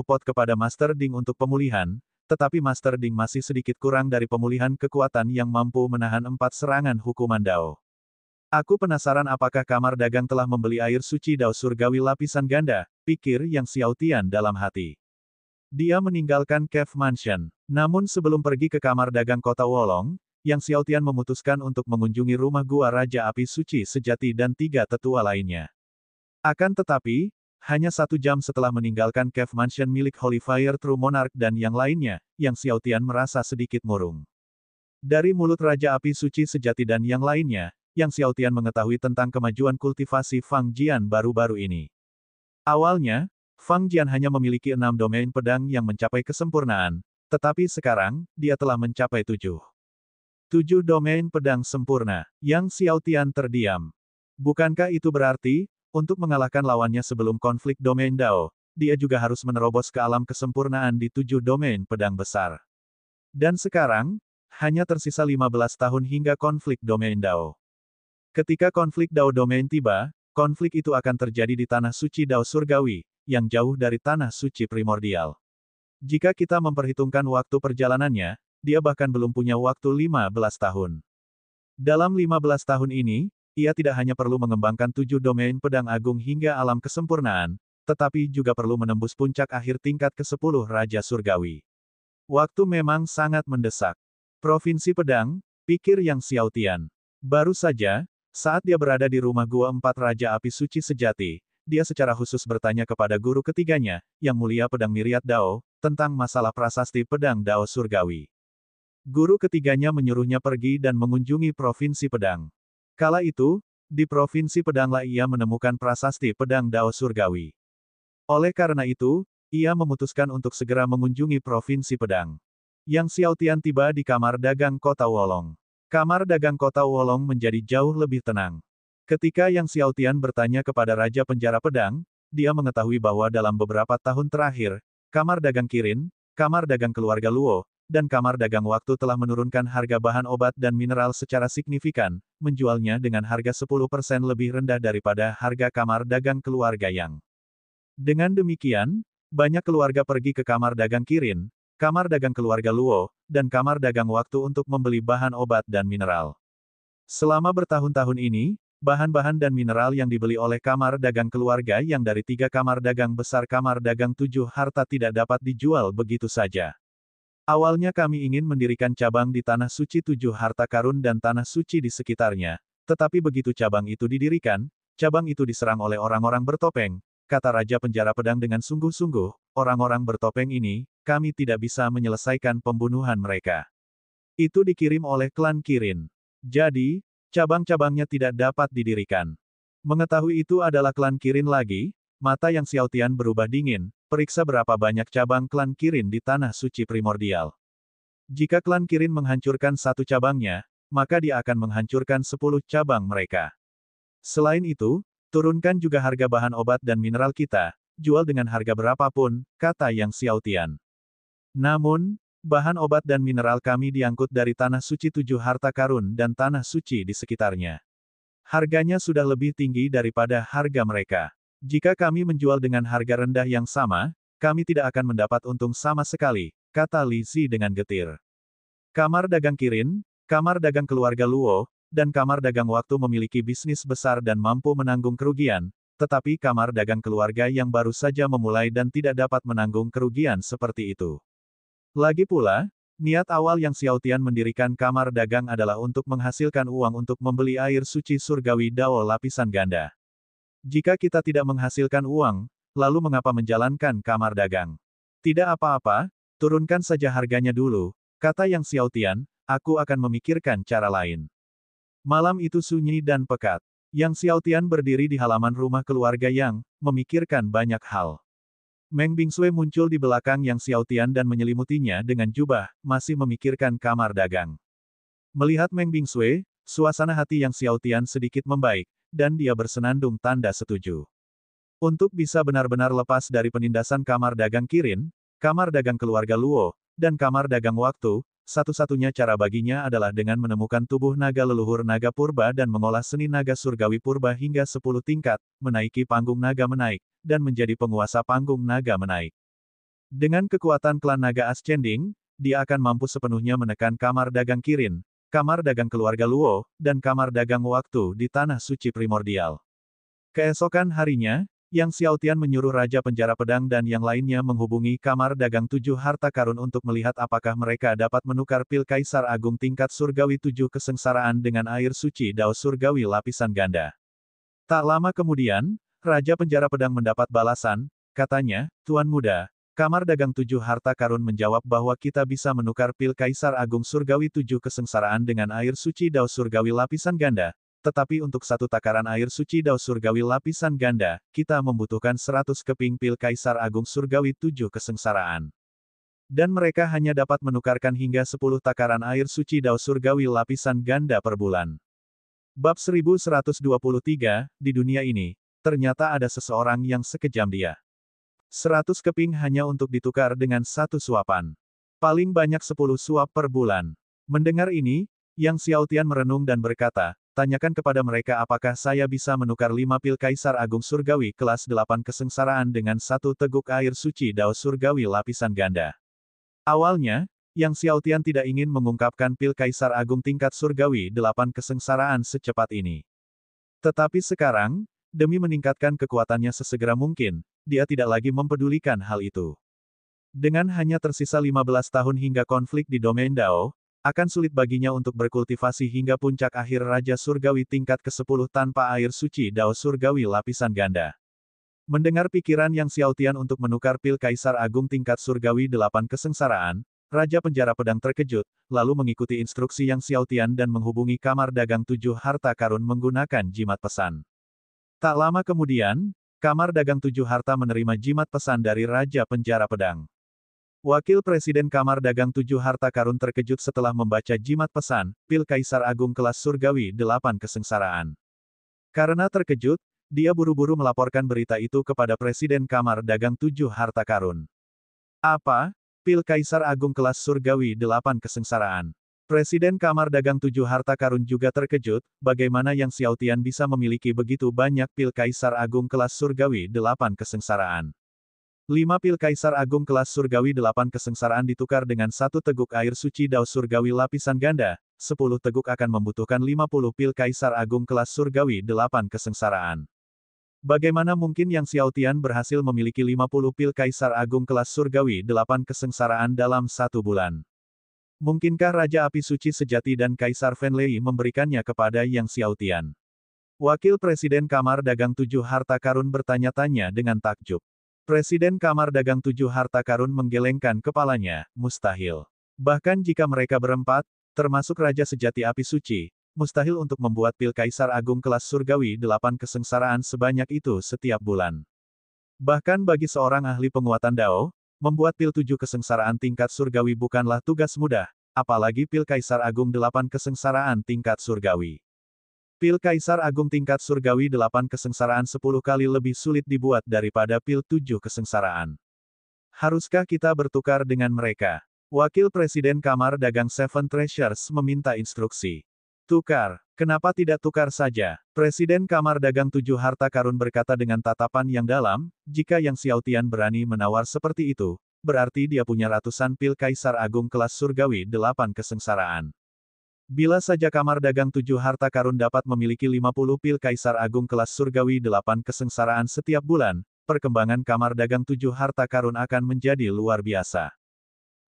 pot kepada Master Ding untuk pemulihan, tetapi Master Ding masih sedikit kurang dari pemulihan kekuatan yang mampu menahan 4 serangan hukuman Dao. Aku penasaran apakah kamar dagang telah membeli air suci Dao Surgawi lapisan ganda, pikir Yang Xiaotian dalam hati. Dia meninggalkan Cave Mansion. Namun sebelum pergi ke kamar dagang kota Wolong, Yang Xiaotian memutuskan untuk mengunjungi rumah gua Raja Api Suci Sejati dan 3 tetua lainnya. Akan tetapi, hanya 1 jam setelah meninggalkan Cave Mansion milik Holy Fire True Monarch dan yang lainnya, Yang Xiaotian merasa sedikit murung. Dari mulut Raja Api Suci Sejati dan yang lainnya, Yang Xiaotian mengetahui tentang kemajuan kultivasi Fang Jian baru-baru ini. Awalnya, Fang Jian hanya memiliki 6 domain pedang yang mencapai kesempurnaan, tetapi sekarang, dia telah mencapai 7 domain pedang sempurna. Yang Xiaotian terdiam. Bukankah itu berarti, untuk mengalahkan lawannya sebelum konflik domain Dao, dia juga harus menerobos ke alam kesempurnaan di 7 domain pedang besar. Dan sekarang, hanya tersisa 15 tahun hingga konflik domain Dao. Ketika konflik Dao domain tiba, konflik itu akan terjadi di Tanah Suci Dao Surgawi, yang jauh dari Tanah Suci Primordial. Jika kita memperhitungkan waktu perjalanannya, dia bahkan belum punya waktu 15 tahun. Dalam 15 tahun ini, ia tidak hanya perlu mengembangkan 7 domain pedang agung hingga alam kesempurnaan, tetapi juga perlu menembus puncak akhir tingkat ke-10 Raja Surgawi. Waktu memang sangat mendesak. Provinsi Pedang, pikir Yang Xiaotian. Baru saja, saat dia berada di rumah gua 4 Raja Api Suci Sejati, dia secara khusus bertanya kepada guru ketiganya, Yang Mulia Pedang Myriad Dao, tentang masalah prasasti pedang Dao Surgawi. Guru ketiganya menyuruhnya pergi dan mengunjungi Provinsi Pedang. Kala itu, di Provinsi Pedanglah ia menemukan prasasti pedang Dao Surgawi. Oleh karena itu, ia memutuskan untuk segera mengunjungi Provinsi Pedang. Yang Xiaotian tiba di kamar dagang kota Wolong. Kamar dagang kota Wolong menjadi jauh lebih tenang. Ketika Yang Xiaotian bertanya kepada Raja Penjara Pedang, dia mengetahui bahwa dalam beberapa tahun terakhir, kamar dagang Kirin, kamar dagang keluarga Luo, dan kamar dagang waktu telah menurunkan harga bahan obat dan mineral secara signifikan, menjualnya dengan harga 10% lebih rendah daripada harga kamar dagang keluarga Yang. Dengan demikian, banyak keluarga pergi ke kamar dagang Kirin, kamar dagang keluarga Luo, dan kamar dagang waktu untuk membeli bahan obat dan mineral. Selama bertahun-tahun ini, bahan-bahan dan mineral yang dibeli oleh kamar dagang keluarga yang dari 3 kamar dagang besar kamar dagang 7 harta tidak dapat dijual begitu saja. Awalnya kami ingin mendirikan cabang di Tanah Suci 7 harta karun dan Tanah Suci di sekitarnya, tetapi begitu cabang itu didirikan, cabang itu diserang oleh orang-orang bertopeng, kata Raja Penjara Pedang dengan sungguh-sungguh, orang-orang bertopeng ini, kami tidak bisa menyelesaikan pembunuhan mereka. Itu dikirim oleh klan Kirin. Jadi, cabang-cabangnya tidak dapat didirikan. Mengetahui itu adalah klan Kirin lagi, mata Yang Xiaotian berubah dingin, periksa berapa banyak cabang klan Kirin di Tanah Suci Primordial. Jika klan Kirin menghancurkan 1 cabangnya, maka dia akan menghancurkan 10 cabang mereka. Selain itu, turunkan juga harga bahan obat dan mineral kita, jual dengan harga berapapun, kata Yang Xiaotian. Namun, bahan obat dan mineral kami diangkut dari Tanah Suci 7 harta karun dan Tanah Suci di sekitarnya. Harganya sudah lebih tinggi daripada harga mereka. Jika kami menjual dengan harga rendah yang sama, kami tidak akan mendapat untung sama sekali, kata Li Zi dengan getir. Kamar dagang Kirin, kamar dagang keluarga Luo, dan kamar dagang waktu memiliki bisnis besar dan mampu menanggung kerugian, tetapi kamar dagang keluarga yang baru saja memulai dan tidak dapat menanggung kerugian seperti itu. Lagi pula, niat awal Yang Xiaotian mendirikan kamar dagang adalah untuk menghasilkan uang untuk membeli air suci surgawi Dao lapisan ganda. Jika kita tidak menghasilkan uang, lalu mengapa menjalankan kamar dagang? Tidak apa-apa, turunkan saja harganya dulu, kata Yang Xiaotian, aku akan memikirkan cara lain. Malam itu sunyi dan pekat. Yang Xiaotian berdiri di halaman rumah keluarga Yang, memikirkan banyak hal. Meng Bingsui muncul di belakang Yang Xiaotian dan menyelimutinya dengan jubah, masih memikirkan kamar dagang. Melihat Meng Bingsui, suasana hati Yang Xiaotian sedikit membaik, dan dia bersenandung tanda setuju. Untuk bisa benar-benar lepas dari penindasan kamar dagang Kirin, kamar dagang keluarga Luo, dan kamar dagang waktu, satu-satunya cara baginya adalah dengan menemukan tubuh naga leluhur naga purba dan mengolah seni naga surgawi purba hingga 10 tingkat, menaiki panggung naga menaik, dan menjadi penguasa panggung naga menaik. Dengan kekuatan klan naga Ascending, dia akan mampu sepenuhnya menekan kamar dagang Kirin, kamar dagang keluarga Luo, dan kamar dagang waktu di tanah suci primordial. Keesokan harinya, Yang Xiaotian menyuruh Raja Penjara Pedang dan yang lainnya menghubungi kamar dagang 7 harta karun untuk melihat apakah mereka dapat menukar pil Kaisar Agung tingkat surgawi 7 kesengsaraan dengan air suci Dao surgawi lapisan ganda. Tak lama kemudian, Raja Penjara Pedang mendapat balasan, katanya, Tuan Muda, kamar dagang 7 harta karun menjawab bahwa kita bisa menukar pil Kaisar Agung surgawi 7 kesengsaraan dengan air suci Dao surgawi lapisan ganda. Tetapi untuk satu takaran air suci Dao surgawi lapisan ganda, kita membutuhkan 100 keping pil Kaisar Agung surgawi 7 kesengsaraan. Dan mereka hanya dapat menukarkan hingga 10 takaran air suci Dao surgawi lapisan ganda per bulan. Bab 1123, di dunia ini, ternyata ada seseorang yang sekejam dia. 100 keping hanya untuk ditukar dengan satu suapan. Paling banyak 10 suap per bulan. Mendengar ini, Yang Xiaotian merenung dan berkata, tanyakan kepada mereka apakah saya bisa menukar 5 pil Kaisar Agung Surgawi kelas 8 kesengsaraan dengan satu teguk air suci Dao Surgawi lapisan ganda. Awalnya, Yang Xiaotian tidak ingin mengungkapkan pil Kaisar Agung tingkat Surgawi 8 kesengsaraan secepat ini. Tetapi sekarang, demi meningkatkan kekuatannya sesegera mungkin, dia tidak lagi mempedulikan hal itu. Dengan hanya tersisa 15 tahun hingga konflik di domain Dao, akan sulit baginya untuk berkultivasi hingga puncak akhir Raja Surgawi tingkat ke-10 tanpa air suci Dao Surgawi lapisan ganda. Mendengar pikiran Yang Xiaotian untuk menukar pil Kaisar Agung tingkat Surgawi 8 kesengsaraan, Raja Penjara Pedang terkejut, lalu mengikuti instruksi Yang Xiaotian dan menghubungi kamar dagang 7 harta karun menggunakan jimat pesan. Tak lama kemudian, kamar dagang 7 harta menerima jimat pesan dari Raja Penjara Pedang. Wakil Presiden Kamar Dagang 7 Harta Karun terkejut setelah membaca jimat pesan, pil Kaisar Agung kelas Surgawi 8 kesengsaraan. Karena terkejut, dia buru-buru melaporkan berita itu kepada Presiden Kamar Dagang 7 Harta Karun. Apa? Pil Kaisar Agung kelas Surgawi 8 kesengsaraan. Presiden Kamar Dagang 7 Harta Karun juga terkejut, bagaimana Yang Xiaotian bisa memiliki begitu banyak pil Kaisar Agung kelas Surgawi 8 kesengsaraan. 5 pil Kaisar Agung kelas Surgawi 8 kesengsaraan ditukar dengan satu teguk air suci Dao Surgawi lapisan ganda, 10 teguk akan membutuhkan 50 pil Kaisar Agung kelas Surgawi 8 kesengsaraan. Bagaimana mungkin Yang Xiaotian berhasil memiliki 50 pil Kaisar Agung kelas Surgawi 8 kesengsaraan dalam satu bulan? Mungkinkah Raja Api Suci Sejati dan Kaisar Fenlei memberikannya kepada Yang Xiaotian? Wakil Presiden Kamar Dagang 7 Harta Karun bertanya-tanya dengan takjub. Presiden Kamar Dagang 7 Harta Karun menggelengkan kepalanya, mustahil. Bahkan jika mereka berempat, termasuk Raja Sejati Api Suci, mustahil untuk membuat pil Kaisar Agung kelas Surgawi 8 kesengsaraan sebanyak itu setiap bulan. Bahkan bagi seorang ahli penguatan Dao, membuat pil 7 kesengsaraan tingkat Surgawi bukanlah tugas mudah, apalagi pil Kaisar Agung 8 kesengsaraan tingkat Surgawi. Pil Kaisar Agung tingkat Surgawi 8 kesengsaraan 10 kali lebih sulit dibuat daripada pil 7 kesengsaraan. Haruskah kita bertukar dengan mereka? Wakil Presiden Kamar Dagang Seven Treasures meminta instruksi. Tukar. Kenapa tidak tukar saja? Presiden Kamar Dagang 7 Harta Karun berkata dengan tatapan yang dalam, jika Yang Xiaotian berani menawar seperti itu, berarti dia punya ratusan pil Kaisar Agung kelas Surgawi 8 kesengsaraan. Bila saja Kamar Dagang 7 Harta Karun dapat memiliki 50 pil Kaisar Agung kelas Surgawi 8 kesengsaraan setiap bulan, perkembangan Kamar Dagang 7 Harta Karun akan menjadi luar biasa.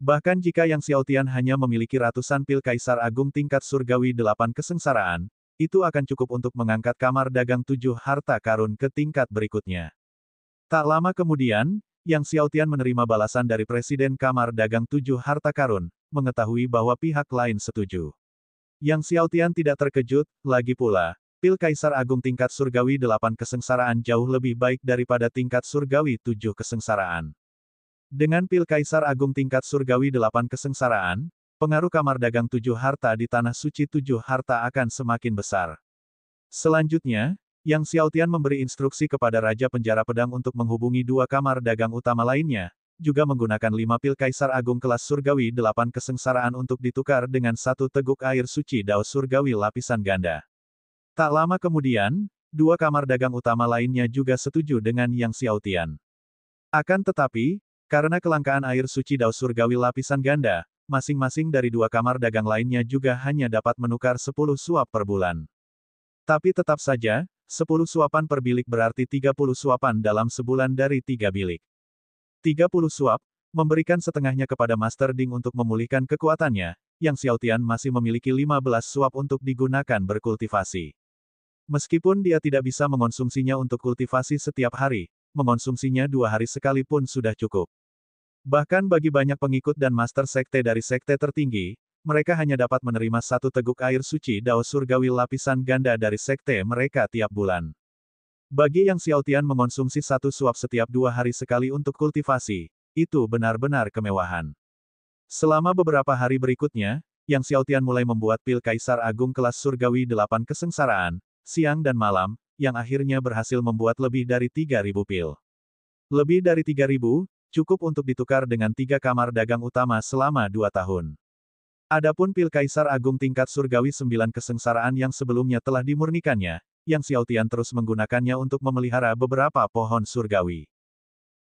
Bahkan jika Yang Xiaotian hanya memiliki ratusan pil Kaisar Agung tingkat Surgawi 8 kesengsaraan, itu akan cukup untuk mengangkat Kamar Dagang 7 Harta Karun ke tingkat berikutnya. Tak lama kemudian, Yang Xiaotian menerima balasan dari Presiden Kamar Dagang 7 Harta Karun, mengetahui bahwa pihak lain setuju. Yang Xiaotian tidak terkejut, lagi pula, pil Kaisar Agung tingkat Surgawi 8 kesengsaraan jauh lebih baik daripada tingkat Surgawi 7 kesengsaraan. Dengan pil Kaisar Agung tingkat Surgawi 8 kesengsaraan, pengaruh kamar dagang 7 harta di Tanah Suci 7 harta akan semakin besar. Selanjutnya, Yang Xiaotian memberi instruksi kepada Raja Penjara Pedang untuk menghubungi 2 kamar dagang utama lainnya, juga menggunakan 5 pil Kaisar Agung kelas Surgawi 8 kesengsaraan untuk ditukar dengan 1 teguk air suci Dao Surgawi lapisan ganda. Tak lama kemudian, 2 kamar dagang utama lainnya juga setuju dengan Yang Xiaotian. Akan tetapi, karena kelangkaan air suci Dao Surgawi lapisan ganda, masing-masing dari 2 kamar dagang lainnya juga hanya dapat menukar 10 suap per bulan. Tapi tetap saja, 10 suapan per bilik berarti 30 suapan dalam sebulan dari 3 bilik. 30 suap, memberikan setengahnya kepada Master Ding untuk memulihkan kekuatannya, Yang Xiaotian masih memiliki 15 suap untuk digunakan berkultivasi. Meskipun dia tidak bisa mengonsumsinya untuk kultivasi setiap hari, mengonsumsinya 2 hari sekali pun sudah cukup. Bahkan bagi banyak pengikut dan master sekte dari sekte tertinggi, mereka hanya dapat menerima 1 teguk air suci Dao Surgawi lapisan ganda dari sekte mereka tiap bulan. Bagi Yang Xiaotian mengonsumsi 1 suap setiap 2 hari sekali untuk kultivasi, itu benar-benar kemewahan. Selama beberapa hari berikutnya, Yang Xiaotian mulai membuat pil Kaisar Agung kelas Surgawi 8 kesengsaraan, siang dan malam, yang akhirnya berhasil membuat lebih dari 3.000 pil. Lebih dari 3.000, cukup untuk ditukar dengan 3 kamar dagang utama selama 2 tahun. Adapun pil Kaisar Agung tingkat Surgawi 9 kesengsaraan yang sebelumnya telah dimurnikannya, Yang Xiaotian terus menggunakannya untuk memelihara beberapa pohon surgawi.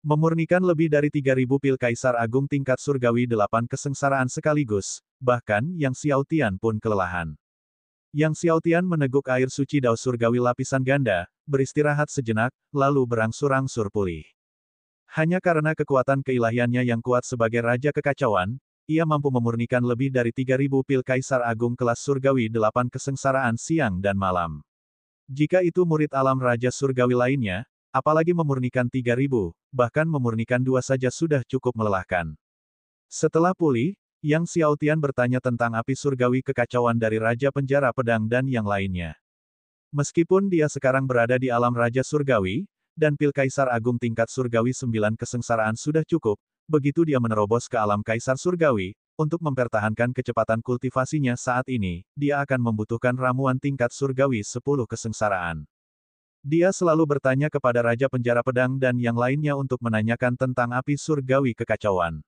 Memurnikan lebih dari 3.000 pil Kaisar Agung tingkat Surgawi 8 kesengsaraan sekaligus, bahkan Yang Xiaotian pun kelelahan. Yang Xiaotian meneguk air suci Dao Surgawi lapisan ganda, beristirahat sejenak, lalu berangsur-angsur pulih. Hanya karena kekuatan keilahiannya yang kuat sebagai Raja Kekacauan, ia mampu memurnikan lebih dari 3.000 pil Kaisar Agung kelas Surgawi 8 kesengsaraan siang dan malam. Jika itu murid alam Raja Surgawi lainnya, apalagi memurnikan 3.000, bahkan memurnikan 2 saja sudah cukup melelahkan. Setelah pulih, Yang Xiaotian bertanya tentang api surgawi kekacauan dari Raja Penjara Pedang dan yang lainnya. Meskipun dia sekarang berada di alam Raja Surgawi, dan pil Kaisar Agung tingkat Surgawi 9 kesengsaraan sudah cukup, begitu dia menerobos ke alam Kaisar Surgawi, untuk mempertahankan kecepatan kultivasinya saat ini, dia akan membutuhkan ramuan tingkat Surgawi 10 kesengsaraan. Dia selalu bertanya kepada Raja Penjara Pedang dan yang lainnya untuk menanyakan tentang api surgawi kekacauan.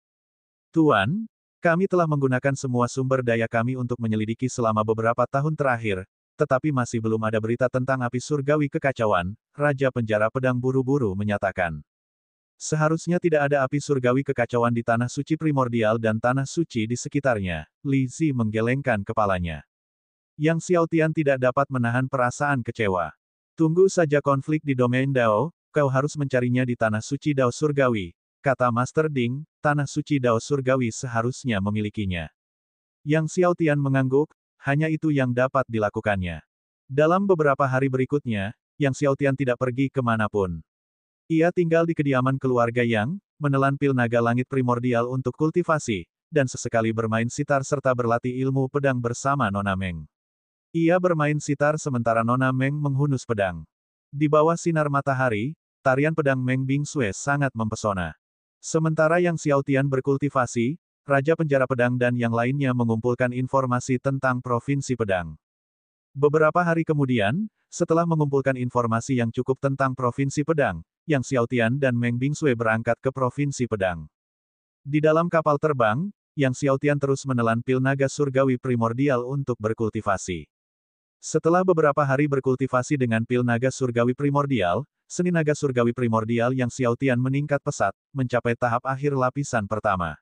Tuan, kami telah menggunakan semua sumber daya kami untuk menyelidiki selama beberapa tahun terakhir, tetapi masih belum ada berita tentang api surgawi kekacauan, Raja Penjara Pedang buru-buru menyatakan. Seharusnya tidak ada api surgawi kekacauan di Tanah Suci Primordial dan Tanah Suci di sekitarnya, Li Zi menggelengkan kepalanya. Yang Xiaotian tidak dapat menahan perasaan kecewa. Tunggu saja konflik di domain Dao, kau harus mencarinya di Tanah Suci Dao Surgawi, kata Master Ding, Tanah Suci Dao Surgawi seharusnya memilikinya. Yang Xiaotian mengangguk, hanya itu yang dapat dilakukannya. Dalam beberapa hari berikutnya, Yang Xiaotian tidak pergi kemanapun. Ia tinggal di kediaman keluarga Yang, menelan pil naga langit primordial untuk kultivasi, dan sesekali bermain sitar serta berlatih ilmu pedang bersama Nona Meng. Ia bermain sitar sementara Nona Meng menghunus pedang. Di bawah sinar matahari, tarian pedang Meng Bingsue sangat mempesona. Sementara Yang Xiaotian berkultivasi, Raja Penjara Pedang dan yang lainnya mengumpulkan informasi tentang Provinsi Pedang. Beberapa hari kemudian, setelah mengumpulkan informasi yang cukup tentang Provinsi Pedang, Yang Xiaotian dan Meng Bingsue berangkat ke Provinsi Pedang. Di dalam kapal terbang, Yang Xiaotian terus menelan pil naga surgawi primordial untuk berkultivasi. Setelah beberapa hari berkultivasi dengan pil naga surgawi primordial, seni naga surgawi primordial Yang Xiaotian meningkat pesat, mencapai tahap akhir lapisan pertama.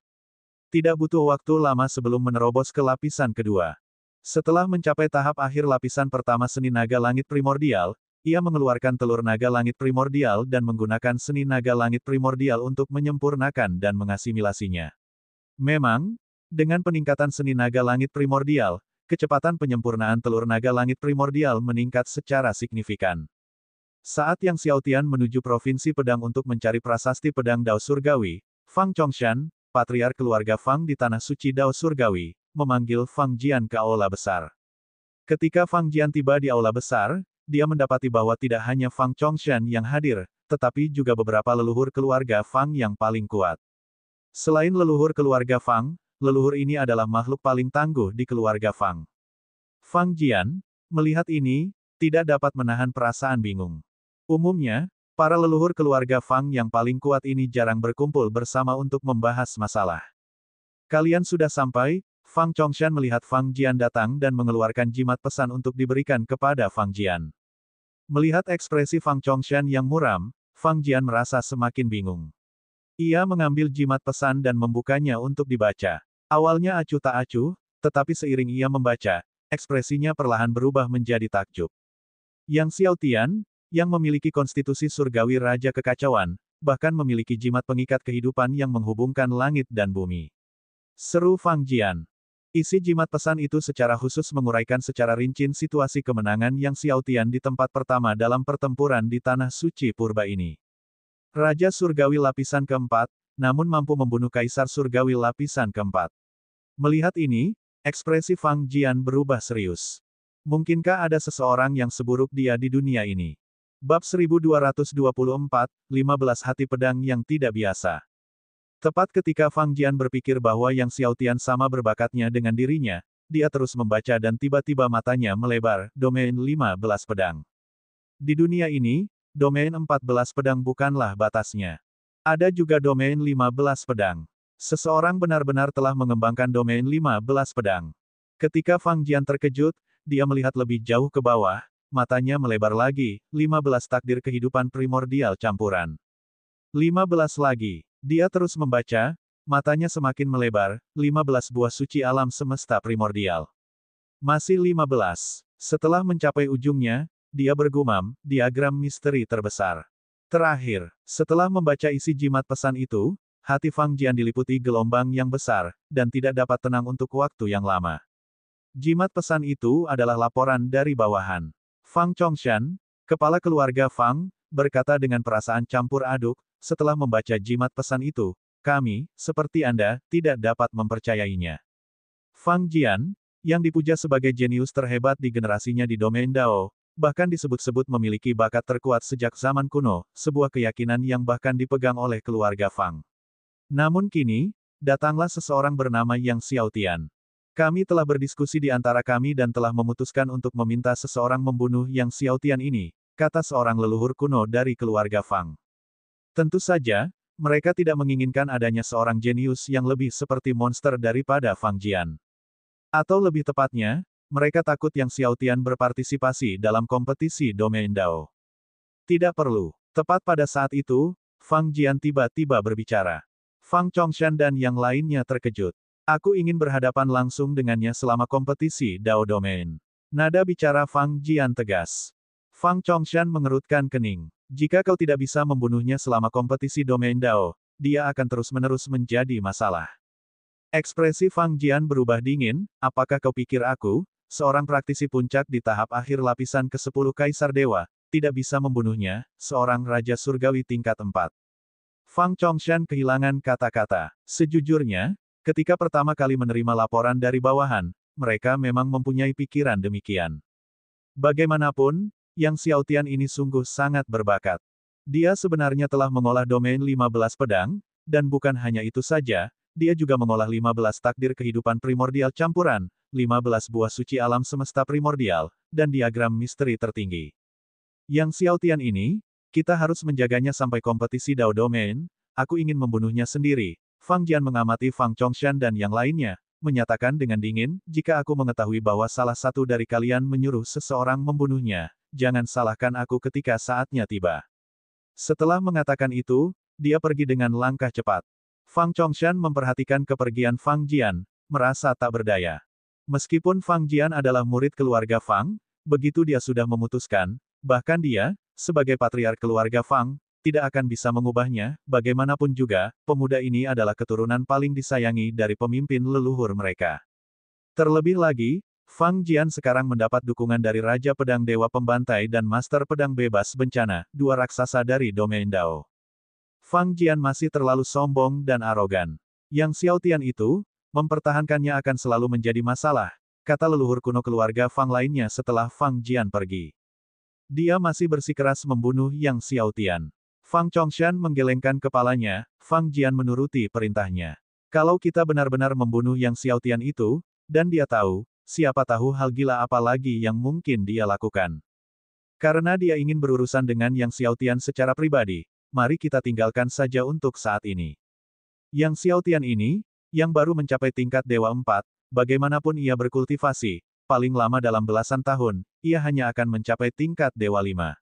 Tidak butuh waktu lama sebelum menerobos ke lapisan kedua. Setelah mencapai tahap akhir lapisan pertama seni naga langit primordial, ia mengeluarkan telur naga langit primordial dan menggunakan seni naga langit primordial untuk menyempurnakan dan mengasimilasinya. Memang, dengan peningkatan seni naga langit primordial, kecepatan penyempurnaan telur naga langit primordial meningkat secara signifikan. Saat Yang Xiaotian menuju Provinsi Pedang untuk mencari prasasti pedang Dao Surgawi, Fang Chongshan, patriark keluarga Fang di Tanah Suci Dao Surgawi, memanggil Fang Jian ke aula besar. Ketika Fang Jian tiba di aula besar, dia mendapati bahwa tidak hanya Fang Chongshan yang hadir, tetapi juga beberapa leluhur keluarga Fang yang paling kuat. Selain leluhur keluarga Fang, leluhur ini adalah makhluk paling tangguh di keluarga Fang. Fang Jian, melihat ini, tidak dapat menahan perasaan bingung. Umumnya, para leluhur keluarga Fang yang paling kuat ini jarang berkumpul bersama untuk membahas masalah. Kalian sudah sampai? Fang Chongshan melihat Fang Jian datang dan mengeluarkan jimat pesan untuk diberikan kepada Fang Jian. Melihat ekspresi Fang Chongshan yang muram, Fang Jian merasa semakin bingung. Ia mengambil jimat pesan dan membukanya untuk dibaca. Awalnya acuh tak acuh, tetapi seiring ia membaca, ekspresinya perlahan berubah menjadi takjub. Yang Xiao Tian, yang memiliki konstitusi surgawi Raja Kekacauan, bahkan memiliki jimat pengikat kehidupan yang menghubungkan langit dan bumi. Seru Fang Jian. Isi jimat pesan itu secara khusus menguraikan secara rinci situasi kemenangan yang Xiao Tian di tempat pertama dalam pertempuran di Tanah Suci Purba ini. Raja Surgawi lapisan keempat, namun mampu membunuh Kaisar Surgawi lapisan keempat. Melihat ini, ekspresi Fang Jian berubah serius. Mungkinkah ada seseorang yang seburuk dia di dunia ini? Bab 1224, 15 hati pedang yang tidak biasa. Tepat ketika Fang Jian berpikir bahwa Yang Xiao Tian sama berbakatnya dengan dirinya, dia terus membaca dan tiba-tiba matanya melebar, domain 15 pedang. Di dunia ini, domain 14 pedang bukanlah batasnya. Ada juga domain 15 pedang. Seseorang benar-benar telah mengembangkan domain 15 pedang. Ketika Fang Jian terkejut, dia melihat lebih jauh ke bawah, matanya melebar lagi, 15 takdir kehidupan primordial campuran. 15 lagi. Dia terus membaca, matanya semakin melebar, 15 buah suci alam semesta primordial. Masih 15. Setelah mencapai ujungnya, dia bergumam, diagram misteri terbesar. Terakhir, setelah membaca isi jimat pesan itu, hati Fang Jian diliputi gelombang yang besar, dan tidak dapat tenang untuk waktu yang lama. Jimat pesan itu adalah laporan dari bawahan. Fang Chongshan, kepala keluarga Fang, berkata dengan perasaan campur aduk, setelah membaca jimat pesan itu, kami, seperti Anda, tidak dapat mempercayainya. Fang Jian, yang dipuja sebagai jenius terhebat di generasinya di domain Dao, bahkan disebut-sebut memiliki bakat terkuat sejak zaman kuno, sebuah keyakinan yang bahkan dipegang oleh keluarga Fang. Namun kini, datanglah seseorang bernama Yang Xiao Tian. Kami telah berdiskusi di antara kami dan telah memutuskan untuk meminta seseorang membunuh Yang Xiao Tian ini, kata seorang leluhur kuno dari keluarga Fang. Tentu saja, mereka tidak menginginkan adanya seorang jenius yang lebih seperti monster daripada Fang Jian. Atau lebih tepatnya, mereka takut Yang Xiao Tian berpartisipasi dalam kompetisi domain Dao. Tidak perlu. Tepat pada saat itu, Fang Jian tiba-tiba berbicara. Fang Chongshan dan yang lainnya terkejut. Aku ingin berhadapan langsung dengannya selama kompetisi Dao Domain. Nada bicara Fang Jian tegas. Fang Chongshan mengerutkan kening. Jika kau tidak bisa membunuhnya selama kompetisi domain Dao, dia akan terus-menerus menjadi masalah. Ekspresi Fang Jian berubah dingin, apakah kau pikir aku, seorang praktisi puncak di tahap akhir lapisan ke-10 Kaisar Dewa, tidak bisa membunuhnya, seorang Raja Surgawi tingkat 4. Fang Chongshan kehilangan kata-kata. Sejujurnya, ketika pertama kali menerima laporan dari bawahan, mereka memang mempunyai pikiran demikian. Bagaimanapun, Yang Xiao Tian ini sungguh sangat berbakat. Dia sebenarnya telah mengolah domain 15 pedang, dan bukan hanya itu saja, dia juga mengolah 15 takdir kehidupan primordial campuran, 15 buah suci alam semesta primordial, dan diagram misteri tertinggi. Yang Xiao Tian ini, kita harus menjaganya sampai kompetisi Dao Domain, aku ingin membunuhnya sendiri. Fang Jian mengamati Fang Chongshan dan yang lainnya, menyatakan dengan dingin, jika aku mengetahui bahwa salah satu dari kalian menyuruh seseorang membunuhnya, jangan salahkan aku ketika saatnya tiba. Setelah mengatakan itu, dia pergi dengan langkah cepat. Fang Chongshan memperhatikan kepergian Fang Jian, merasa tak berdaya. Meskipun Fang Jian adalah murid keluarga Fang, begitu dia sudah memutuskan, bahkan dia, sebagai patriark keluarga Fang, tidak akan bisa mengubahnya, bagaimanapun juga, pemuda ini adalah keturunan paling disayangi dari pemimpin leluhur mereka. Terlebih lagi, Fang Jian sekarang mendapat dukungan dari Raja Pedang Dewa Pembantai dan Master Pedang Bebas Bencana, dua raksasa dari domain Dao. Fang Jian masih terlalu sombong dan arogan. Yang Xiao Tian itu, mempertahankannya akan selalu menjadi masalah, kata leluhur kuno keluarga Fang lainnya setelah Fang Jian pergi. Dia masih bersikeras membunuh Yang Xiao Tian. Fang Chongshan menggelengkan kepalanya, Fang Jian menuruti perintahnya. Kalau kita benar-benar membunuh Yang Xiaotian itu, dan dia tahu, siapa tahu hal gila apa lagi yang mungkin dia lakukan. Karena dia ingin berurusan dengan Yang Xiaotian secara pribadi, mari kita tinggalkan saja untuk saat ini. Yang Xiaotian ini, yang baru mencapai tingkat Dewa 4, bagaimanapun ia berkultivasi, paling lama dalam belasan tahun, ia hanya akan mencapai tingkat Dewa 5.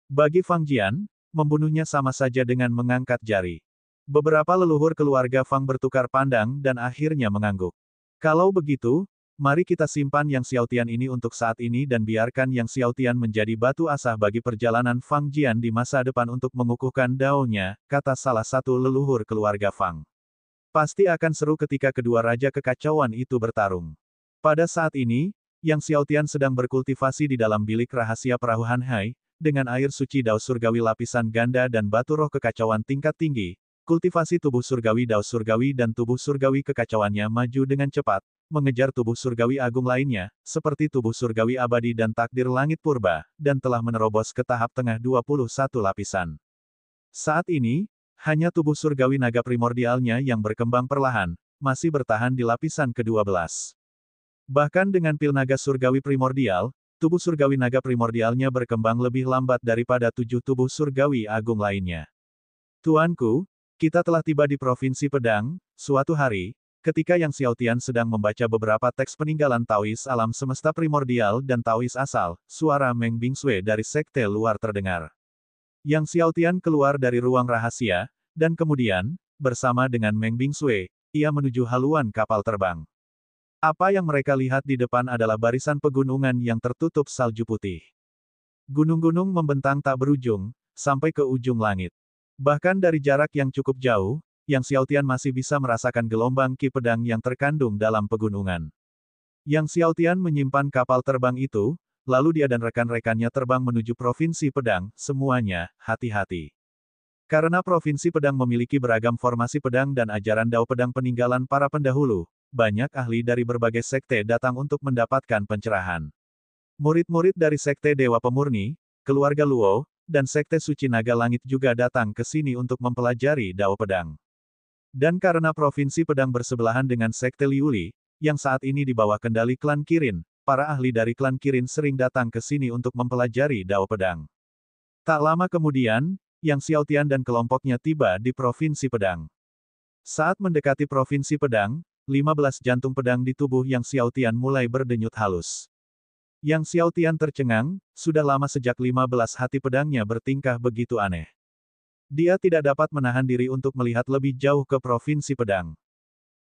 Bagi Fang Jian, membunuhnya sama saja dengan mengangkat jari. Beberapa leluhur keluarga Fang bertukar pandang dan akhirnya mengangguk. Kalau begitu, mari kita simpan Yang Xiaotian ini untuk saat ini dan biarkan Yang Xiaotian menjadi batu asah bagi perjalanan Fang Jian di masa depan untuk mengukuhkan daonya, kata salah satu leluhur keluarga Fang. Pasti akan seru ketika kedua raja kekacauan itu bertarung. Pada saat ini, Yang Xiaotian sedang berkultivasi di dalam bilik rahasia perahu Hanhai, dengan air suci dao surgawi lapisan ganda dan batu roh kekacauan tingkat tinggi. Kultivasi tubuh surgawi dao surgawi dan tubuh surgawi kekacauannya maju dengan cepat, mengejar tubuh surgawi agung lainnya, seperti tubuh surgawi abadi dan takdir langit purba, dan telah menerobos ke tahap tengah 21 lapisan. Saat ini, hanya tubuh surgawi naga primordialnya yang berkembang perlahan, masih bertahan di lapisan ke-12. Bahkan dengan pil naga surgawi primordial, tubuh surgawi naga primordialnya berkembang lebih lambat daripada 7 tubuh surgawi agung lainnya. Tuanku, kita telah tiba di Provinsi Pedang. Suatu hari, ketika Yang Xiaotian sedang membaca beberapa teks peninggalan Taois alam semesta primordial dan Taois asal, suara Meng Bingsui dari sekte luar terdengar. Yang Xiaotian keluar dari ruang rahasia, dan kemudian, bersama dengan Meng Bingsui, ia menuju haluan kapal terbang. Apa yang mereka lihat di depan adalah barisan pegunungan yang tertutup salju putih. Gunung-gunung membentang tak berujung, sampai ke ujung langit. Bahkan dari jarak yang cukup jauh, Yang Xiaotian masih bisa merasakan gelombang ki pedang yang terkandung dalam pegunungan. Yang Xiaotian menyimpan kapal terbang itu, lalu dia dan rekan-rekannya terbang menuju Provinsi Pedang, semuanya, hati-hati. Karena Provinsi Pedang memiliki beragam formasi pedang dan ajaran dao pedang peninggalan para pendahulu, banyak ahli dari berbagai sekte datang untuk mendapatkan pencerahan. Murid-murid dari sekte Dewa Pemurni, keluarga Luo, dan sekte Suci Naga Langit juga datang ke sini untuk mempelajari dao pedang. Dan karena Provinsi Pedang bersebelahan dengan sekte Liuli, yang saat ini di bawah kendali klan Kirin, para ahli dari klan Kirin sering datang ke sini untuk mempelajari dao pedang. Tak lama kemudian, Yang Xiaotian dan kelompoknya tiba di Provinsi Pedang. Saat mendekati Provinsi Pedang, 15 jantung pedang di tubuh Yang Xiaotian mulai berdenyut halus. Yang Xiaotian tercengang, sudah lama sejak 15 hati pedangnya bertingkah begitu aneh. Dia tidak dapat menahan diri untuk melihat lebih jauh ke Provinsi Pedang.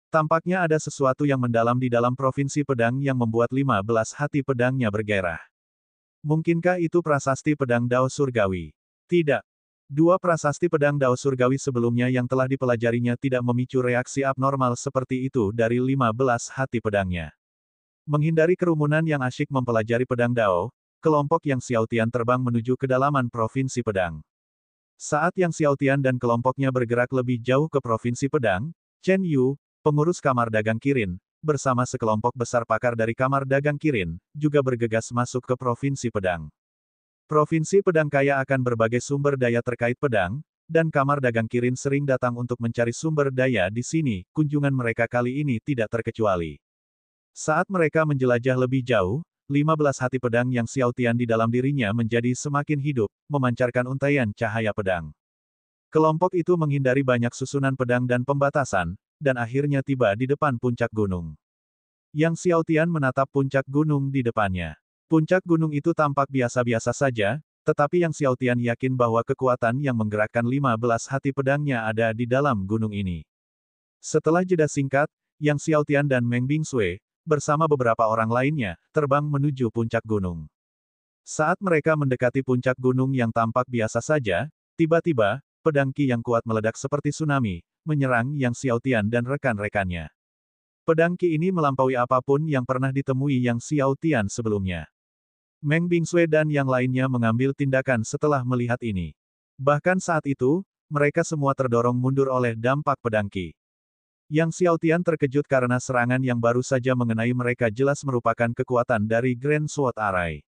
Tampaknya ada sesuatu yang mendalam di dalam Provinsi Pedang yang membuat 15 hati pedangnya bergairah. Mungkinkah itu prasasti pedang dao surgawi? Tidak. Dua prasasti pedang dao surgawi sebelumnya yang telah dipelajarinya tidak memicu reaksi abnormal seperti itu dari 15 hati pedangnya. Menghindari kerumunan yang asyik mempelajari pedang dao, kelompok Yang Xiaotian terbang menuju kedalaman Provinsi Pedang. Saat Yang Xiaotian dan kelompoknya bergerak lebih jauh ke Provinsi Pedang, Chen Yu, pengurus Kamar Dagang Kirin, bersama sekelompok besar pakar dari Kamar Dagang Kirin, juga bergegas masuk ke Provinsi Pedang. Provinsi Pedang kaya akan berbagai sumber daya terkait pedang, dan Kamar Dagang Kirin sering datang untuk mencari sumber daya di sini, kunjungan mereka kali ini tidak terkecuali. Saat mereka menjelajah lebih jauh, 15 hati pedang Yang Xiaotian di dalam dirinya menjadi semakin hidup, memancarkan untaian cahaya pedang. Kelompok itu menghindari banyak susunan pedang dan pembatasan, dan akhirnya tiba di depan puncak gunung. Yang Xiaotian menatap puncak gunung di depannya. Puncak gunung itu tampak biasa-biasa saja, tetapi Yang Xiaotian yakin bahwa kekuatan yang menggerakkan 15 hati pedangnya ada di dalam gunung ini. Setelah jeda singkat, Yang Xiaotian dan Meng Bingsui, bersama beberapa orang lainnya, terbang menuju puncak gunung. Saat mereka mendekati puncak gunung yang tampak biasa saja, tiba-tiba, pedang ki yang kuat meledak seperti tsunami, menyerang Yang Xiaotian dan rekan-rekannya. Pedang ki ini melampaui apapun yang pernah ditemui Yang Xiaotian sebelumnya. Meng Bingsui dan yang lainnya mengambil tindakan setelah melihat ini. Bahkan saat itu, mereka semua terdorong mundur oleh dampak pedang ki. Yang Xiaotian terkejut karena serangan yang baru saja mengenai mereka jelas merupakan kekuatan dari Grand Sword Array.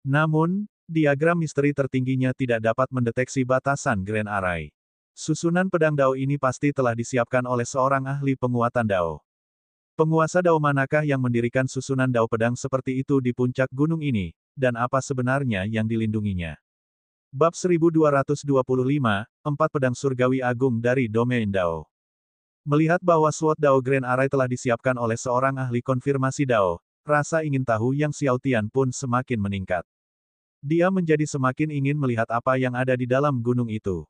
Namun, diagram misteri tertingginya tidak dapat mendeteksi batasan Grand Array. Susunan pedang Dao ini pasti telah disiapkan oleh seorang ahli penguatan Dao. Penguasa Dao manakah yang mendirikan susunan Dao pedang seperti itu di puncak gunung ini, dan apa sebenarnya yang dilindunginya? Bab 1225, 4 Pedang Surgawi Agung dari Domain Dao. Melihat bahwa Sword Dao Grand Array telah disiapkan oleh seorang ahli konfirmasi Dao, rasa ingin tahu Yang Xiaotian pun semakin meningkat. Dia menjadi semakin ingin melihat apa yang ada di dalam gunung itu.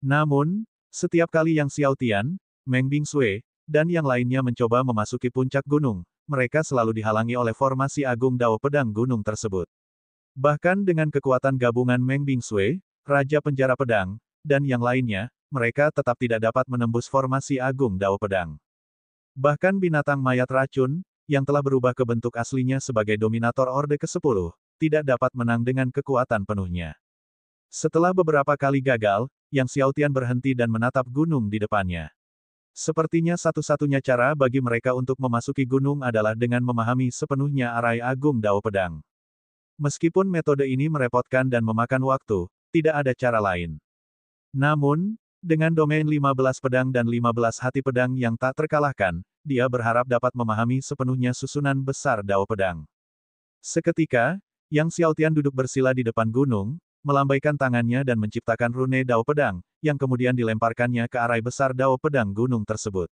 Namun, setiap kali Yang Xiaotian, Meng Bingsui, dan yang lainnya mencoba memasuki puncak gunung, mereka selalu dihalangi oleh formasi agung Dao Pedang Gunung tersebut. Bahkan dengan kekuatan gabungan Meng Bingsui, Raja Penjara Pedang, dan yang lainnya, mereka tetap tidak dapat menembus formasi agung Dao Pedang. Bahkan binatang mayat racun, yang telah berubah ke bentuk aslinya sebagai dominator Orde ke-10, tidak dapat menang dengan kekuatan penuhnya. Setelah beberapa kali gagal, Yang Xiaotian berhenti dan menatap gunung di depannya. Sepertinya satu-satunya cara bagi mereka untuk memasuki gunung adalah dengan memahami sepenuhnya arai agung Dao Pedang. Meskipun metode ini merepotkan dan memakan waktu, tidak ada cara lain. Namun, dengan domain 15 pedang dan 15 hati pedang yang tak terkalahkan, dia berharap dapat memahami sepenuhnya susunan besar Dao Pedang. Seketika, Yang Xiaotian duduk bersila di depan gunung, melambaikan tangannya dan menciptakan rune Dao Pedang, yang kemudian dilemparkannya ke arai besar Dao Pedang gunung tersebut.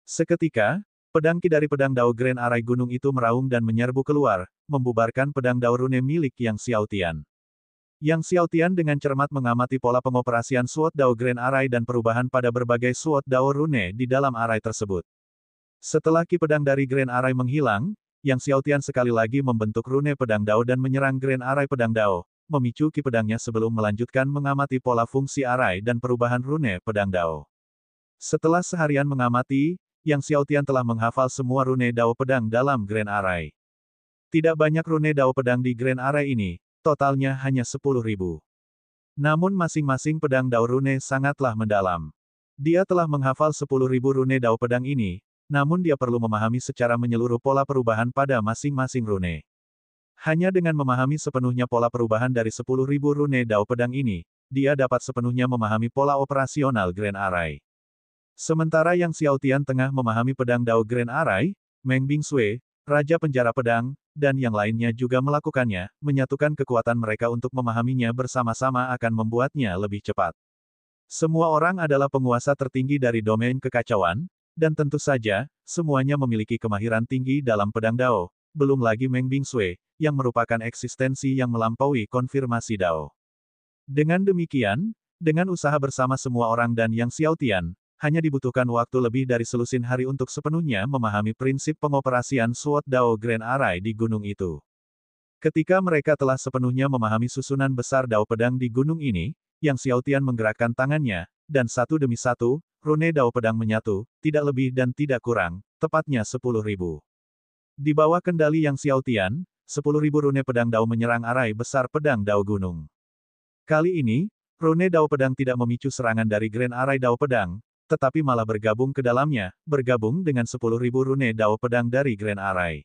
Seketika, pedang ki dari pedang Dao Grand Arai gunung itu meraung dan menyerbu keluar, membubarkan pedang Dao rune milik Yang Xiaotian. Yang Xiaotian dengan cermat mengamati pola pengoperasian Sword Dao Grand Arai dan perubahan pada berbagai Sword Dao rune di dalam arai tersebut. Setelah ki pedang dari Grand Arai menghilang, Yang Xiaotian sekali lagi membentuk rune pedang Dao dan menyerang Grand Arai pedang Dao, memicu ki pedangnya sebelum melanjutkan mengamati pola fungsi arai dan perubahan rune pedang Dao. Setelah seharian mengamati, Yang Xiaotian telah menghafal semua rune Dao pedang dalam Grand Arai. Tidak banyak rune Dao pedang di Grand Arai ini, totalnya hanya 10.000. Namun masing-masing pedang Dao rune sangatlah mendalam. Dia telah menghafal 10.000 rune Dao pedang ini, namun dia perlu memahami secara menyeluruh pola perubahan pada masing-masing rune. Hanya dengan memahami sepenuhnya pola perubahan dari 10.000 rune Dao pedang ini, dia dapat sepenuhnya memahami pola operasional Grand Arai. Sementara Yang Xiaotian tengah memahami pedang Dao Grand Arai, Meng Bingsui, Raja Penjara Pedang, dan yang lainnya juga melakukannya, menyatukan kekuatan mereka untuk memahaminya bersama-sama akan membuatnya lebih cepat. Semua orang adalah penguasa tertinggi dari domain kekacauan, dan tentu saja, semuanya memiliki kemahiran tinggi dalam pedang Dao, belum lagi Meng Bingsui, yang merupakan eksistensi yang melampaui konfirmasi Dao. Dengan demikian, dengan usaha bersama semua orang dan Yang Xiaotian, hanya dibutuhkan waktu lebih dari selusin hari untuk sepenuhnya memahami prinsip pengoperasian Sword Dao Grand Arai di gunung itu. Ketika mereka telah sepenuhnya memahami susunan besar Dao Pedang di gunung ini, Yang Xiaotian menggerakkan tangannya, dan satu demi satu, rune Dao Pedang menyatu, tidak lebih dan tidak kurang, tepatnya 10.000. Di bawah kendali Yang Xiaotian, 10.000 rune pedang Dao menyerang arai besar pedang Dao gunung. Kali ini, rune Dao Pedang tidak memicu serangan dari Grand Arai Dao Pedang, tetapi malah bergabung ke dalamnya, bergabung dengan 10.000 rune Dao Pedang dari Grand Arai.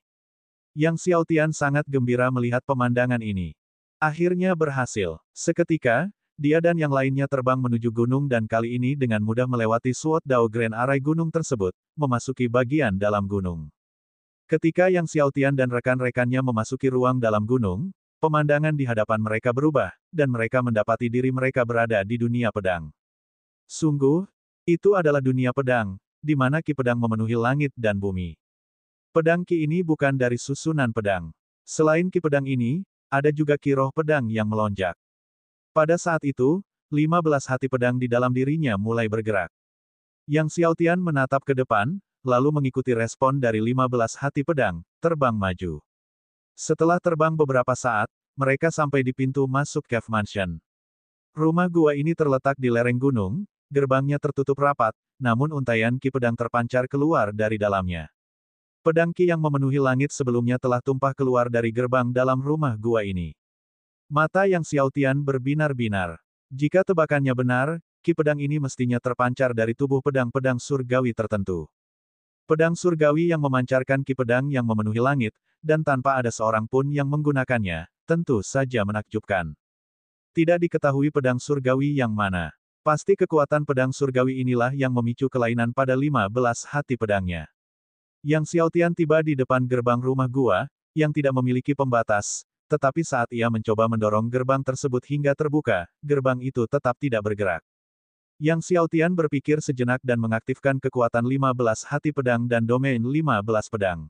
Yang Xiaotian sangat gembira melihat pemandangan ini. Akhirnya berhasil. Seketika, dia dan yang lainnya terbang menuju gunung dan kali ini dengan mudah melewati Sword Dao Grand Arai gunung tersebut, memasuki bagian dalam gunung. Ketika Yang Xiaotian dan rekan-rekannya memasuki ruang dalam gunung, pemandangan di hadapan mereka berubah, dan mereka mendapati diri mereka berada di dunia pedang. Sungguh, itu adalah dunia pedang, di mana ki pedang memenuhi langit dan bumi. Pedang ki ini bukan dari susunan pedang. Selain ki pedang ini, ada juga ki roh pedang yang melonjak. Pada saat itu, 15 hati pedang di dalam dirinya mulai bergerak. Yang Xiaotian menatap ke depan, lalu mengikuti respon dari 15 hati pedang, terbang maju. Setelah terbang beberapa saat, mereka sampai di pintu masuk Cave Mansion. Rumah gua ini terletak di lereng gunung, gerbangnya tertutup rapat, namun untaian ki pedang terpancar keluar dari dalamnya. Pedang ki yang memenuhi langit sebelumnya telah tumpah keluar dari gerbang dalam rumah gua ini. Mata Yang Xiaotian berbinar-binar. Jika tebakannya benar, ki pedang ini mestinya terpancar dari tubuh pedang-pedang surgawi tertentu. Pedang surgawi yang memancarkan ki pedang yang memenuhi langit, dan tanpa ada seorang pun yang menggunakannya, tentu saja menakjubkan. Tidak diketahui pedang surgawi yang mana. Pasti kekuatan pedang surgawi inilah yang memicu kelainan pada 15 hati pedangnya. Yang Xiaotian tiba di depan gerbang rumah gua, yang tidak memiliki pembatas, tetapi saat ia mencoba mendorong gerbang tersebut hingga terbuka, gerbang itu tetap tidak bergerak. Yang Xiaotian berpikir sejenak dan mengaktifkan kekuatan 15 hati pedang dan domain 15 pedang.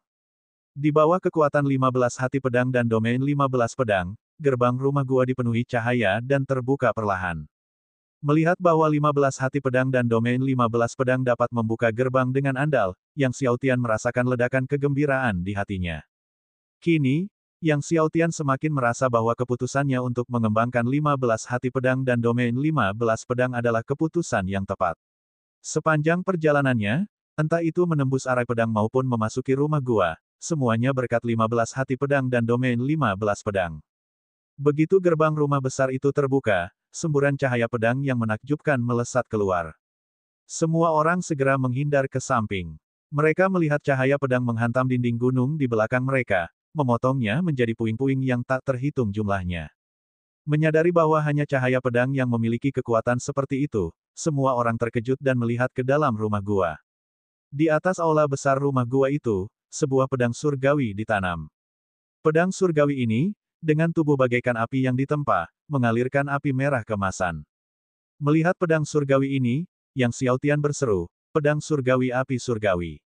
Di bawah kekuatan 15 hati pedang dan domain 15 pedang, gerbang rumah gua dipenuhi cahaya dan terbuka perlahan. Melihat bahwa 15 hati pedang dan domain 15 pedang dapat membuka gerbang dengan andal, Yang Xiaotian merasakan ledakan kegembiraan di hatinya. Kini, Yang Xiaotian semakin merasa bahwa keputusannya untuk mengembangkan 15 hati pedang dan domain 15 pedang adalah keputusan yang tepat. Sepanjang perjalanannya, entah itu menembus arai pedang maupun memasuki rumah gua, semuanya berkat 15 hati pedang dan domain 15 pedang. Begitu gerbang rumah besar itu terbuka, semburan cahaya pedang yang menakjubkan melesat keluar. Semua orang segera menghindar ke samping. Mereka melihat cahaya pedang menghantam dinding gunung di belakang mereka, memotongnya menjadi puing-puing yang tak terhitung jumlahnya. Menyadari bahwa hanya cahaya pedang yang memiliki kekuatan seperti itu, semua orang terkejut dan melihat ke dalam rumah gua. Di atas aula besar rumah gua itu, sebuah pedang surgawi ditanam. Pedang surgawi ini, dengan tubuh bagaikan api yang ditempa, mengalirkan api merah kemasan. Melihat pedang surgawi ini, Yang Xiaotian berseru, pedang surgawi api surgawi.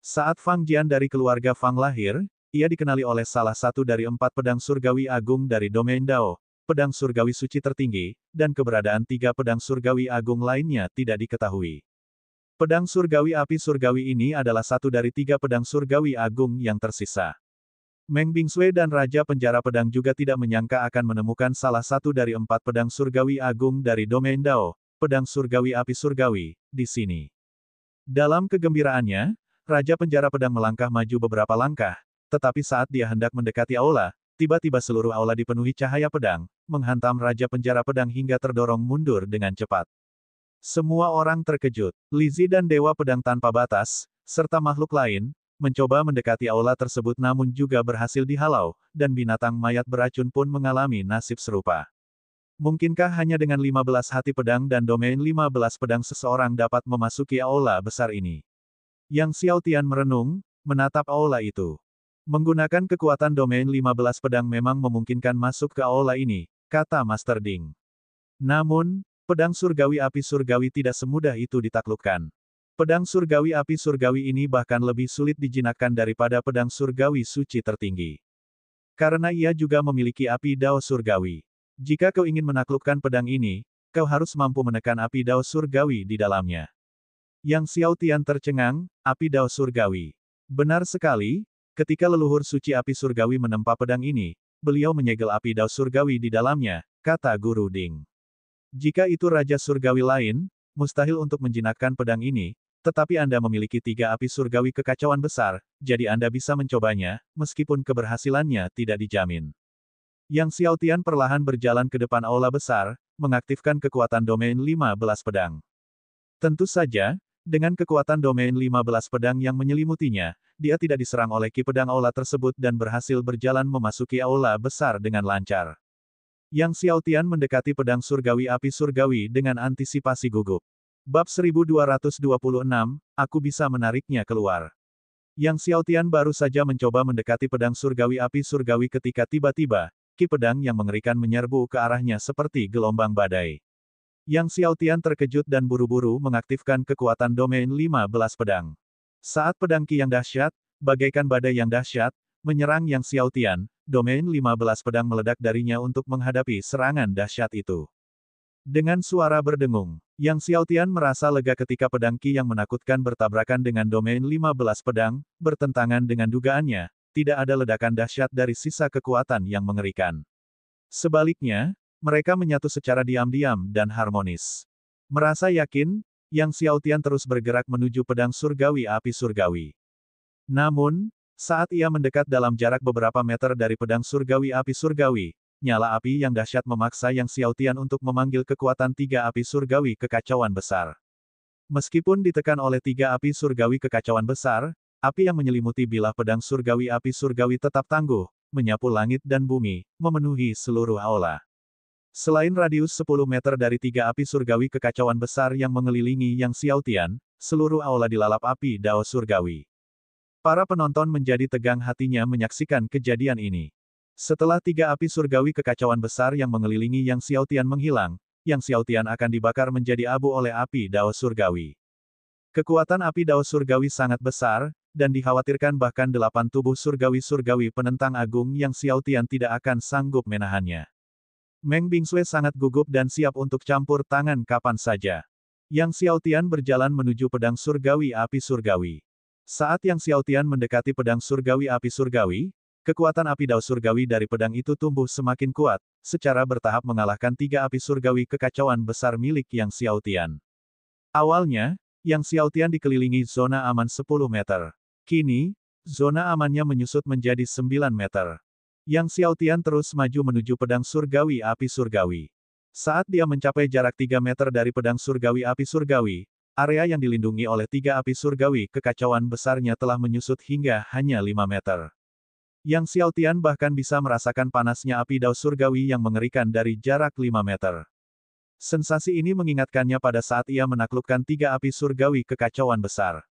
Saat Fang Jian dari keluarga Fang lahir, ia dikenali oleh salah satu dari 4 pedang surgawi agung dari domain Dao, pedang surgawi suci tertinggi, dan keberadaan 3 pedang surgawi agung lainnya tidak diketahui. Pedang surgawi api surgawi ini adalah satu dari 3 pedang surgawi agung yang tersisa. Meng Bingsui dan Raja Penjara Pedang juga tidak menyangka akan menemukan salah satu dari 4 pedang surgawi agung dari domain Dao, pedang surgawi api surgawi, di sini. Dalam kegembiraannya, Raja Penjara Pedang melangkah maju beberapa langkah, tetapi saat dia hendak mendekati aula, tiba-tiba seluruh aula dipenuhi cahaya pedang, menghantam Raja Penjara Pedang hingga terdorong mundur dengan cepat. Semua orang terkejut. Lizzie dan Dewa Pedang Tanpa Batas, serta makhluk lain, mencoba mendekati aula tersebut namun juga berhasil dihalau, dan binatang mayat beracun pun mengalami nasib serupa. Mungkinkah hanya dengan 15 hati pedang dan domain 15 pedang seseorang dapat memasuki aula besar ini? Yang Xiaotian merenung, menatap aula itu. Menggunakan kekuatan domain 15 pedang memang memungkinkan masuk ke aula ini, kata Master Ding. Namun, pedang surgawi api surgawi tidak semudah itu ditaklukkan. Pedang surgawi api surgawi ini bahkan lebih sulit dijinakkan daripada pedang surgawi suci tertinggi. Karena ia juga memiliki api Dao surgawi. Jika kau ingin menaklukkan pedang ini, kau harus mampu menekan api Dao surgawi di dalamnya. Yang Xiaotian tercengang, api Dao surgawi. Benar sekali, ketika leluhur suci api surgawi menempa pedang ini, beliau menyegel api Dao surgawi di dalamnya, kata Guru Ding. Jika itu Raja Surgawi lain, mustahil untuk menjinakkan pedang ini, tetapi Anda memiliki 3 api surgawi kekacauan besar, jadi Anda bisa mencobanya, meskipun keberhasilannya tidak dijamin. Yang Xiaotian perlahan berjalan ke depan aula besar, mengaktifkan kekuatan domain 15 pedang. Tentu saja, dengan kekuatan domain 15 pedang yang menyelimutinya, dia tidak diserang oleh ki pedang aula tersebut dan berhasil berjalan memasuki aula besar dengan lancar. Yang Xiaotian mendekati pedang surgawi api surgawi dengan antisipasi gugup. Bab 1226, aku bisa menariknya keluar. Yang Xiaotian baru saja mencoba mendekati pedang surgawi api surgawi ketika tiba-tiba, ki pedang yang mengerikan menyerbu ke arahnya seperti gelombang badai. Yang Xiaotian terkejut dan buru-buru mengaktifkan kekuatan domain 15 pedang. Saat pedang ki yang dahsyat, bagaikan badai yang dahsyat, menyerang Yang Xiaotian, domain 15 pedang meledak darinya untuk menghadapi serangan dahsyat itu. Dengan suara berdengung, Yang Xiaotian merasa lega ketika pedang ki yang menakutkan bertabrakan dengan domain 15 pedang, bertentangan dengan dugaannya, tidak ada ledakan dahsyat dari sisa kekuatan yang mengerikan. Sebaliknya, mereka menyatu secara diam-diam dan harmonis. Merasa yakin, Yang Xiaotian terus bergerak menuju pedang surgawi api surgawi. Namun, saat ia mendekat dalam jarak beberapa meter dari pedang surgawi api surgawi, nyala api yang dahsyat memaksa Yang Xiaotian untuk memanggil kekuatan 3 api surgawi kekacauan besar. Meskipun ditekan oleh 3 api surgawi kekacauan besar, api yang menyelimuti bilah pedang surgawi api surgawi tetap tangguh, menyapu langit dan bumi, memenuhi seluruh aula. Selain radius 10 meter dari tiga api surgawi kekacauan besar yang mengelilingi Yang Xiaotian, seluruh aula dilalap api dao surgawi. Para penonton menjadi tegang hatinya menyaksikan kejadian ini. Setelah tiga api surgawi kekacauan besar yang mengelilingi Yang Xiaotian menghilang, Yang Xiaotian akan dibakar menjadi abu oleh api dao surgawi. Kekuatan api dao surgawi sangat besar, dan dikhawatirkan bahkan 8 tubuh surgawi-surgawi penentang agung Yang Xiaotian tidak akan sanggup menahannya. Meng Bingsue sangat gugup dan siap untuk campur tangan kapan saja. Yang Xiaotian berjalan menuju pedang surgawi api surgawi. Saat Yang Xiaotian mendekati pedang surgawi api surgawi, kekuatan api dao surgawi dari pedang itu tumbuh semakin kuat, secara bertahap mengalahkan tiga api surgawi kekacauan besar milik Yang Xiaotian. Awalnya, Yang Xiaotian dikelilingi zona aman 10 meter. Kini, zona amannya menyusut menjadi 9 meter. Yang Xiaotian terus maju menuju pedang surgawi api surgawi. Saat dia mencapai jarak 3 meter dari pedang surgawi api surgawi, area yang dilindungi oleh tiga api surgawi kekacauan besarnya telah menyusut hingga hanya 5 meter. Yang Xiaotian bahkan bisa merasakan panasnya api dao surgawi yang mengerikan dari jarak 5 meter. Sensasi ini mengingatkannya pada saat ia menaklukkan tiga api surgawi kekacauan besar.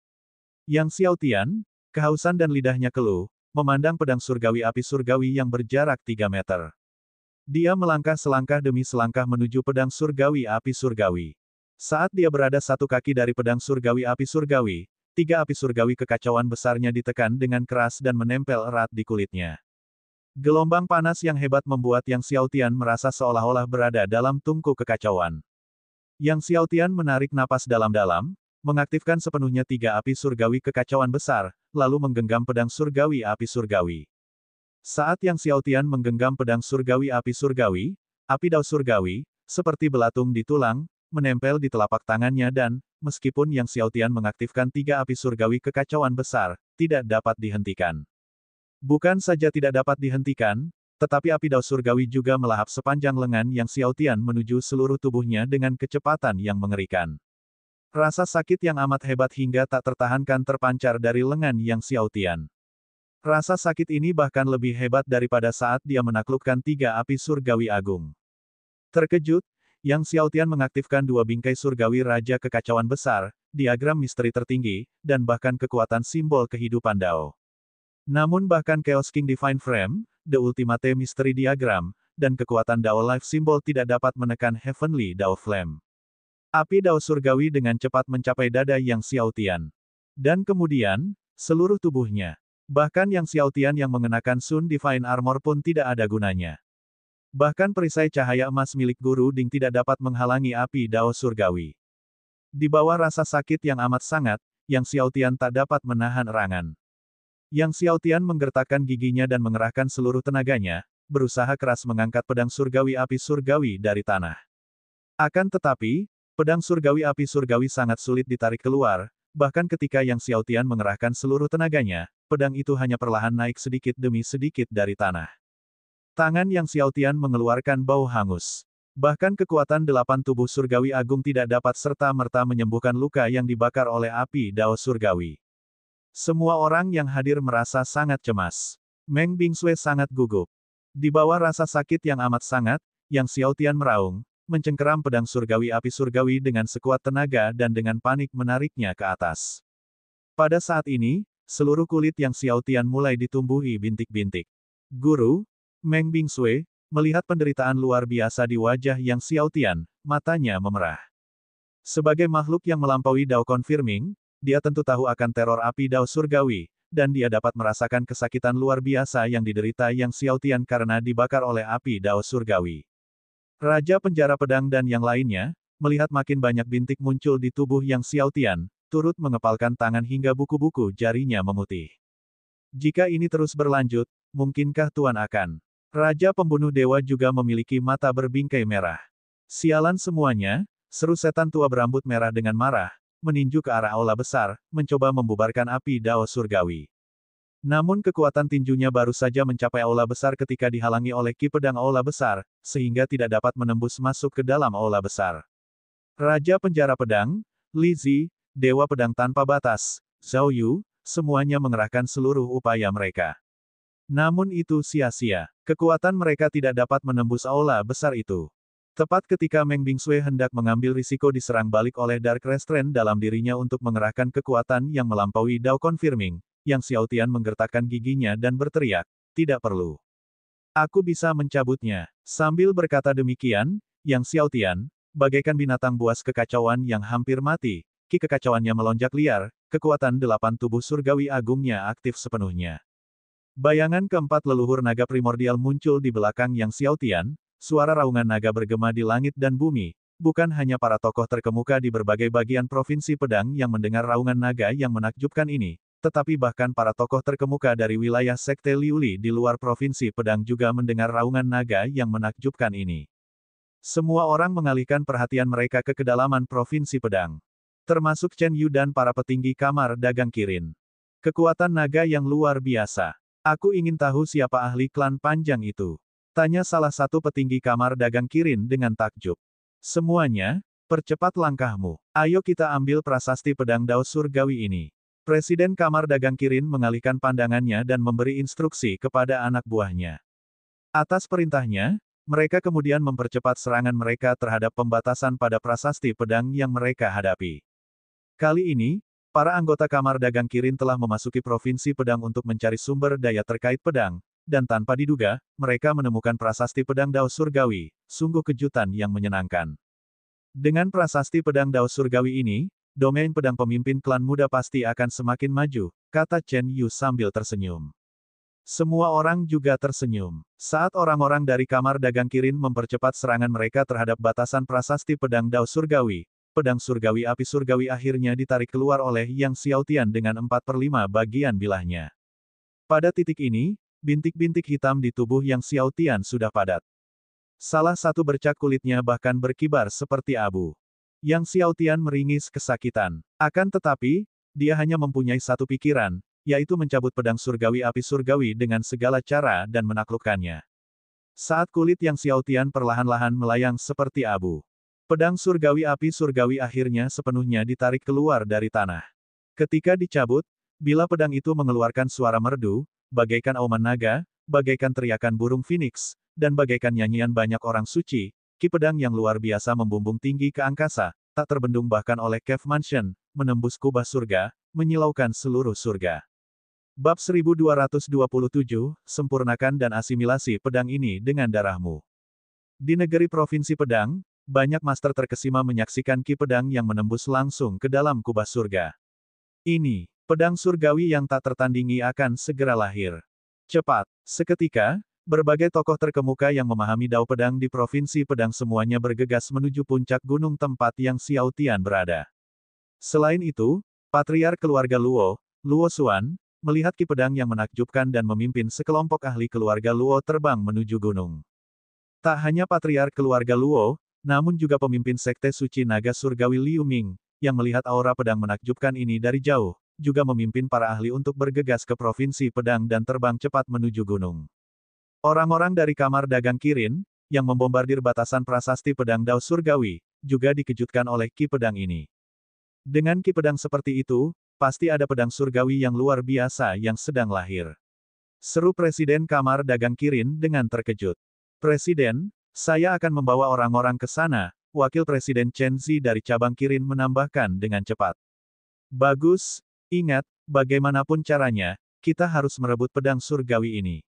Yang Xiaotian, kehausan dan lidahnya keluh, memandang pedang surgawi api surgawi yang berjarak 3 meter. Dia melangkah selangkah demi selangkah menuju pedang surgawi api surgawi. Saat dia berada satu kaki dari pedang surgawi api surgawi, tiga api surgawi kekacauan besarnya ditekan dengan keras dan menempel erat di kulitnya. Gelombang panas yang hebat membuat Yang Xiaotian merasa seolah-olah berada dalam tungku kekacauan. Yang Xiaotian menarik napas dalam-dalam, mengaktifkan sepenuhnya tiga api surgawi kekacauan besar, lalu menggenggam pedang surgawi api surgawi. Saat Yang Xiaotian menggenggam pedang surgawi api dao surgawi, seperti belatung di tulang, menempel di telapak tangannya dan, meskipun Yang Xiaotian mengaktifkan tiga api surgawi kekacauan besar, tidak dapat dihentikan. Bukan saja tidak dapat dihentikan, tetapi api dao surgawi juga melahap sepanjang lengan Yang Xiaotian menuju seluruh tubuhnya dengan kecepatan yang mengerikan. Rasa sakit yang amat hebat hingga tak tertahankan terpancar dari lengan Yang Xiaotian. Rasa sakit ini bahkan lebih hebat daripada saat dia menaklukkan tiga api surgawi agung. Terkejut, Yang Xiaotian mengaktifkan dua bingkai surgawi raja kekacauan besar, diagram misteri tertinggi, dan bahkan kekuatan simbol kehidupan Dao. Namun bahkan Chaos King Divine Frame, The Ultimate Mystery Diagram, dan kekuatan Dao Life Symbol tidak dapat menekan Heavenly Dao Flame. Api dao surgawi dengan cepat mencapai dada Yang Xiaotian. Dan kemudian, seluruh tubuhnya. Bahkan Yang Xiaotian yang mengenakan Sun Divine Armor pun tidak ada gunanya. Bahkan perisai cahaya emas milik Guru Ding tidak dapat menghalangi api dao surgawi. Di bawah rasa sakit yang amat sangat, Yang Xiaotian tak dapat menahan erangan. Yang Xiaotian menggertakkan giginya dan mengerahkan seluruh tenaganya, berusaha keras mengangkat pedang surgawi api surgawi dari tanah. Akan tetapi, pedang surgawi api surgawi sangat sulit ditarik keluar, bahkan ketika Yang Xiaotian mengerahkan seluruh tenaganya, pedang itu hanya perlahan naik sedikit demi sedikit dari tanah. Tangan Yang Xiaotian mengeluarkan bau hangus. Bahkan kekuatan 8 tubuh surgawi agung tidak dapat serta-merta menyembuhkan luka yang dibakar oleh api dao surgawi. Semua orang yang hadir merasa sangat cemas. Meng Bingsue sangat gugup. Di bawah rasa sakit yang amat sangat, Yang Xiaotian meraung, mencengkeram pedang surgawi api surgawi dengan sekuat tenaga dan dengan panik menariknya ke atas. Pada saat ini, seluruh kulit Yang Xiaotian mulai ditumbuhi bintik-bintik. Guru, Meng Bingsue, melihat penderitaan luar biasa di wajah Yang Xiaotian, matanya memerah. Sebagai makhluk yang melampaui Dao Confirming, dia tentu tahu akan teror api dao surgawi, dan dia dapat merasakan kesakitan luar biasa yang diderita Yang Xiaotian karena dibakar oleh api dao surgawi. Raja Penjara Pedang dan yang lainnya, melihat makin banyak bintik muncul di tubuh Yang Xiaotian, turut mengepalkan tangan hingga buku-buku jarinya memutih. Jika ini terus berlanjut, mungkinkah Tuan akan? Raja Pembunuh Dewa juga memiliki mata berbingkai merah. Sialan semuanya, seru setan tua berambut merah dengan marah, meninju ke arah aula besar, mencoba membubarkan api dao surgawi. Namun kekuatan tinjunya baru saja mencapai aula besar ketika dihalangi oleh ki pedang aula besar, sehingga tidak dapat menembus masuk ke dalam aula besar. Raja Penjara Pedang, Li Zi, Dewa Pedang Tanpa Batas, Zhao Yu, semuanya mengerahkan seluruh upaya mereka. Namun itu sia-sia. Kekuatan mereka tidak dapat menembus aula besar itu. Tepat ketika Meng Bingsui hendak mengambil risiko diserang balik oleh Dark Restraint dalam dirinya untuk mengerahkan kekuatan yang melampaui Dao Confirming, Yang Xiaotian menggertakkan giginya dan berteriak, "Tidak perlu. Aku bisa mencabutnya." Sambil berkata demikian, Yang Xiaotian, bagaikan binatang buas kekacauan yang hampir mati, ki kekacauannya melonjak liar, kekuatan 8 tubuh surgawi agungnya aktif sepenuhnya. Bayangan keempat leluhur naga primordial muncul di belakang Yang Xiaotian, suara raungan naga bergema di langit dan bumi. Bukan hanya para tokoh terkemuka di berbagai bagian Provinsi Pedang yang mendengar raungan naga yang menakjubkan ini, tetapi bahkan para tokoh terkemuka dari wilayah Sekte Liuli di luar Provinsi Pedang juga mendengar raungan naga yang menakjubkan ini. Semua orang mengalihkan perhatian mereka ke kedalaman Provinsi Pedang. Termasuk Chen Yu dan para petinggi kamar dagang Kirin. Kekuatan naga yang luar biasa. Aku ingin tahu siapa ahli klan panjang itu. Tanya salah satu petinggi kamar dagang Kirin dengan takjub. Semuanya, percepat langkahmu. Ayo kita ambil prasasti pedang Dao Surgawi ini. Presiden kamar dagang Kirin mengalihkan pandangannya dan memberi instruksi kepada anak buahnya. Atas perintahnya, mereka kemudian mempercepat serangan mereka terhadap pembatasan pada prasasti pedang yang mereka hadapi. Kali ini, para anggota kamar dagang Kirin telah memasuki Provinsi Pedang untuk mencari sumber daya terkait pedang, dan tanpa diduga, mereka menemukan prasasti pedang Dao Surgawi, sungguh kejutan yang menyenangkan. Dengan prasasti pedang Dao Surgawi ini, domain pedang pemimpin klan muda pasti akan semakin maju, kata Chen Yu sambil tersenyum. Semua orang juga tersenyum. Saat orang-orang dari kamar dagang Kirin mempercepat serangan mereka terhadap batasan prasasti pedang Dao Surgawi, pedang surgawi api surgawi akhirnya ditarik keluar oleh Yang Xiaotian dengan 4/5 bagian bilahnya. Pada titik ini, bintik-bintik hitam di tubuh Yang Xiaotian sudah padat. Salah satu bercak kulitnya bahkan berkibar seperti abu. Yang Xiaotian meringis kesakitan. Akan tetapi, dia hanya mempunyai satu pikiran, yaitu mencabut pedang surgawi api surgawi dengan segala cara dan menaklukkannya. Saat kulit Yang Xiaotian perlahan-lahan melayang seperti abu. Pedang surgawi api surgawi akhirnya sepenuhnya ditarik keluar dari tanah. Ketika dicabut, bila pedang itu mengeluarkan suara merdu, bagaikan auman naga, bagaikan teriakan burung phoenix, dan bagaikan nyanyian banyak orang suci, ki pedang yang luar biasa membumbung tinggi ke angkasa, tak terbendung bahkan oleh Cave Mansion, menembus kubah surga, menyilaukan seluruh surga. Bab 1227, sempurnakan dan asimilasi pedang ini dengan darahmu. Di negeri Provinsi Pedang, banyak master terkesima menyaksikan ki pedang yang menembus langsung ke dalam kubah surga. Ini, pedang surgawi yang tak tertandingi akan segera lahir. Cepat, seketika, berbagai tokoh terkemuka yang memahami Dao Pedang di Provinsi Pedang semuanya bergegas menuju puncak gunung tempat Yang Xiaotian berada. Selain itu, Patriark keluarga Luo, Luo Xuan, melihat ki pedang yang menakjubkan dan memimpin sekelompok ahli keluarga Luo terbang menuju gunung. Tak hanya Patriark keluarga Luo, namun juga pemimpin Sekte Suci Naga Surgawi Liu Ming, yang melihat aura pedang menakjubkan ini dari jauh, juga memimpin para ahli untuk bergegas ke Provinsi Pedang dan terbang cepat menuju gunung. Orang-orang dari kamar dagang Kirin, yang membombardir batasan prasasti pedang Dao Surgawi, juga dikejutkan oleh ki pedang ini. Dengan ki pedang seperti itu, pasti ada pedang surgawi yang luar biasa yang sedang lahir. Seru Presiden kamar dagang Kirin dengan terkejut. Presiden, saya akan membawa orang-orang ke sana, Wakil Presiden Chen Zi dari cabang Kirin menambahkan dengan cepat. Bagus, ingat, bagaimanapun caranya, kita harus merebut pedang surgawi ini.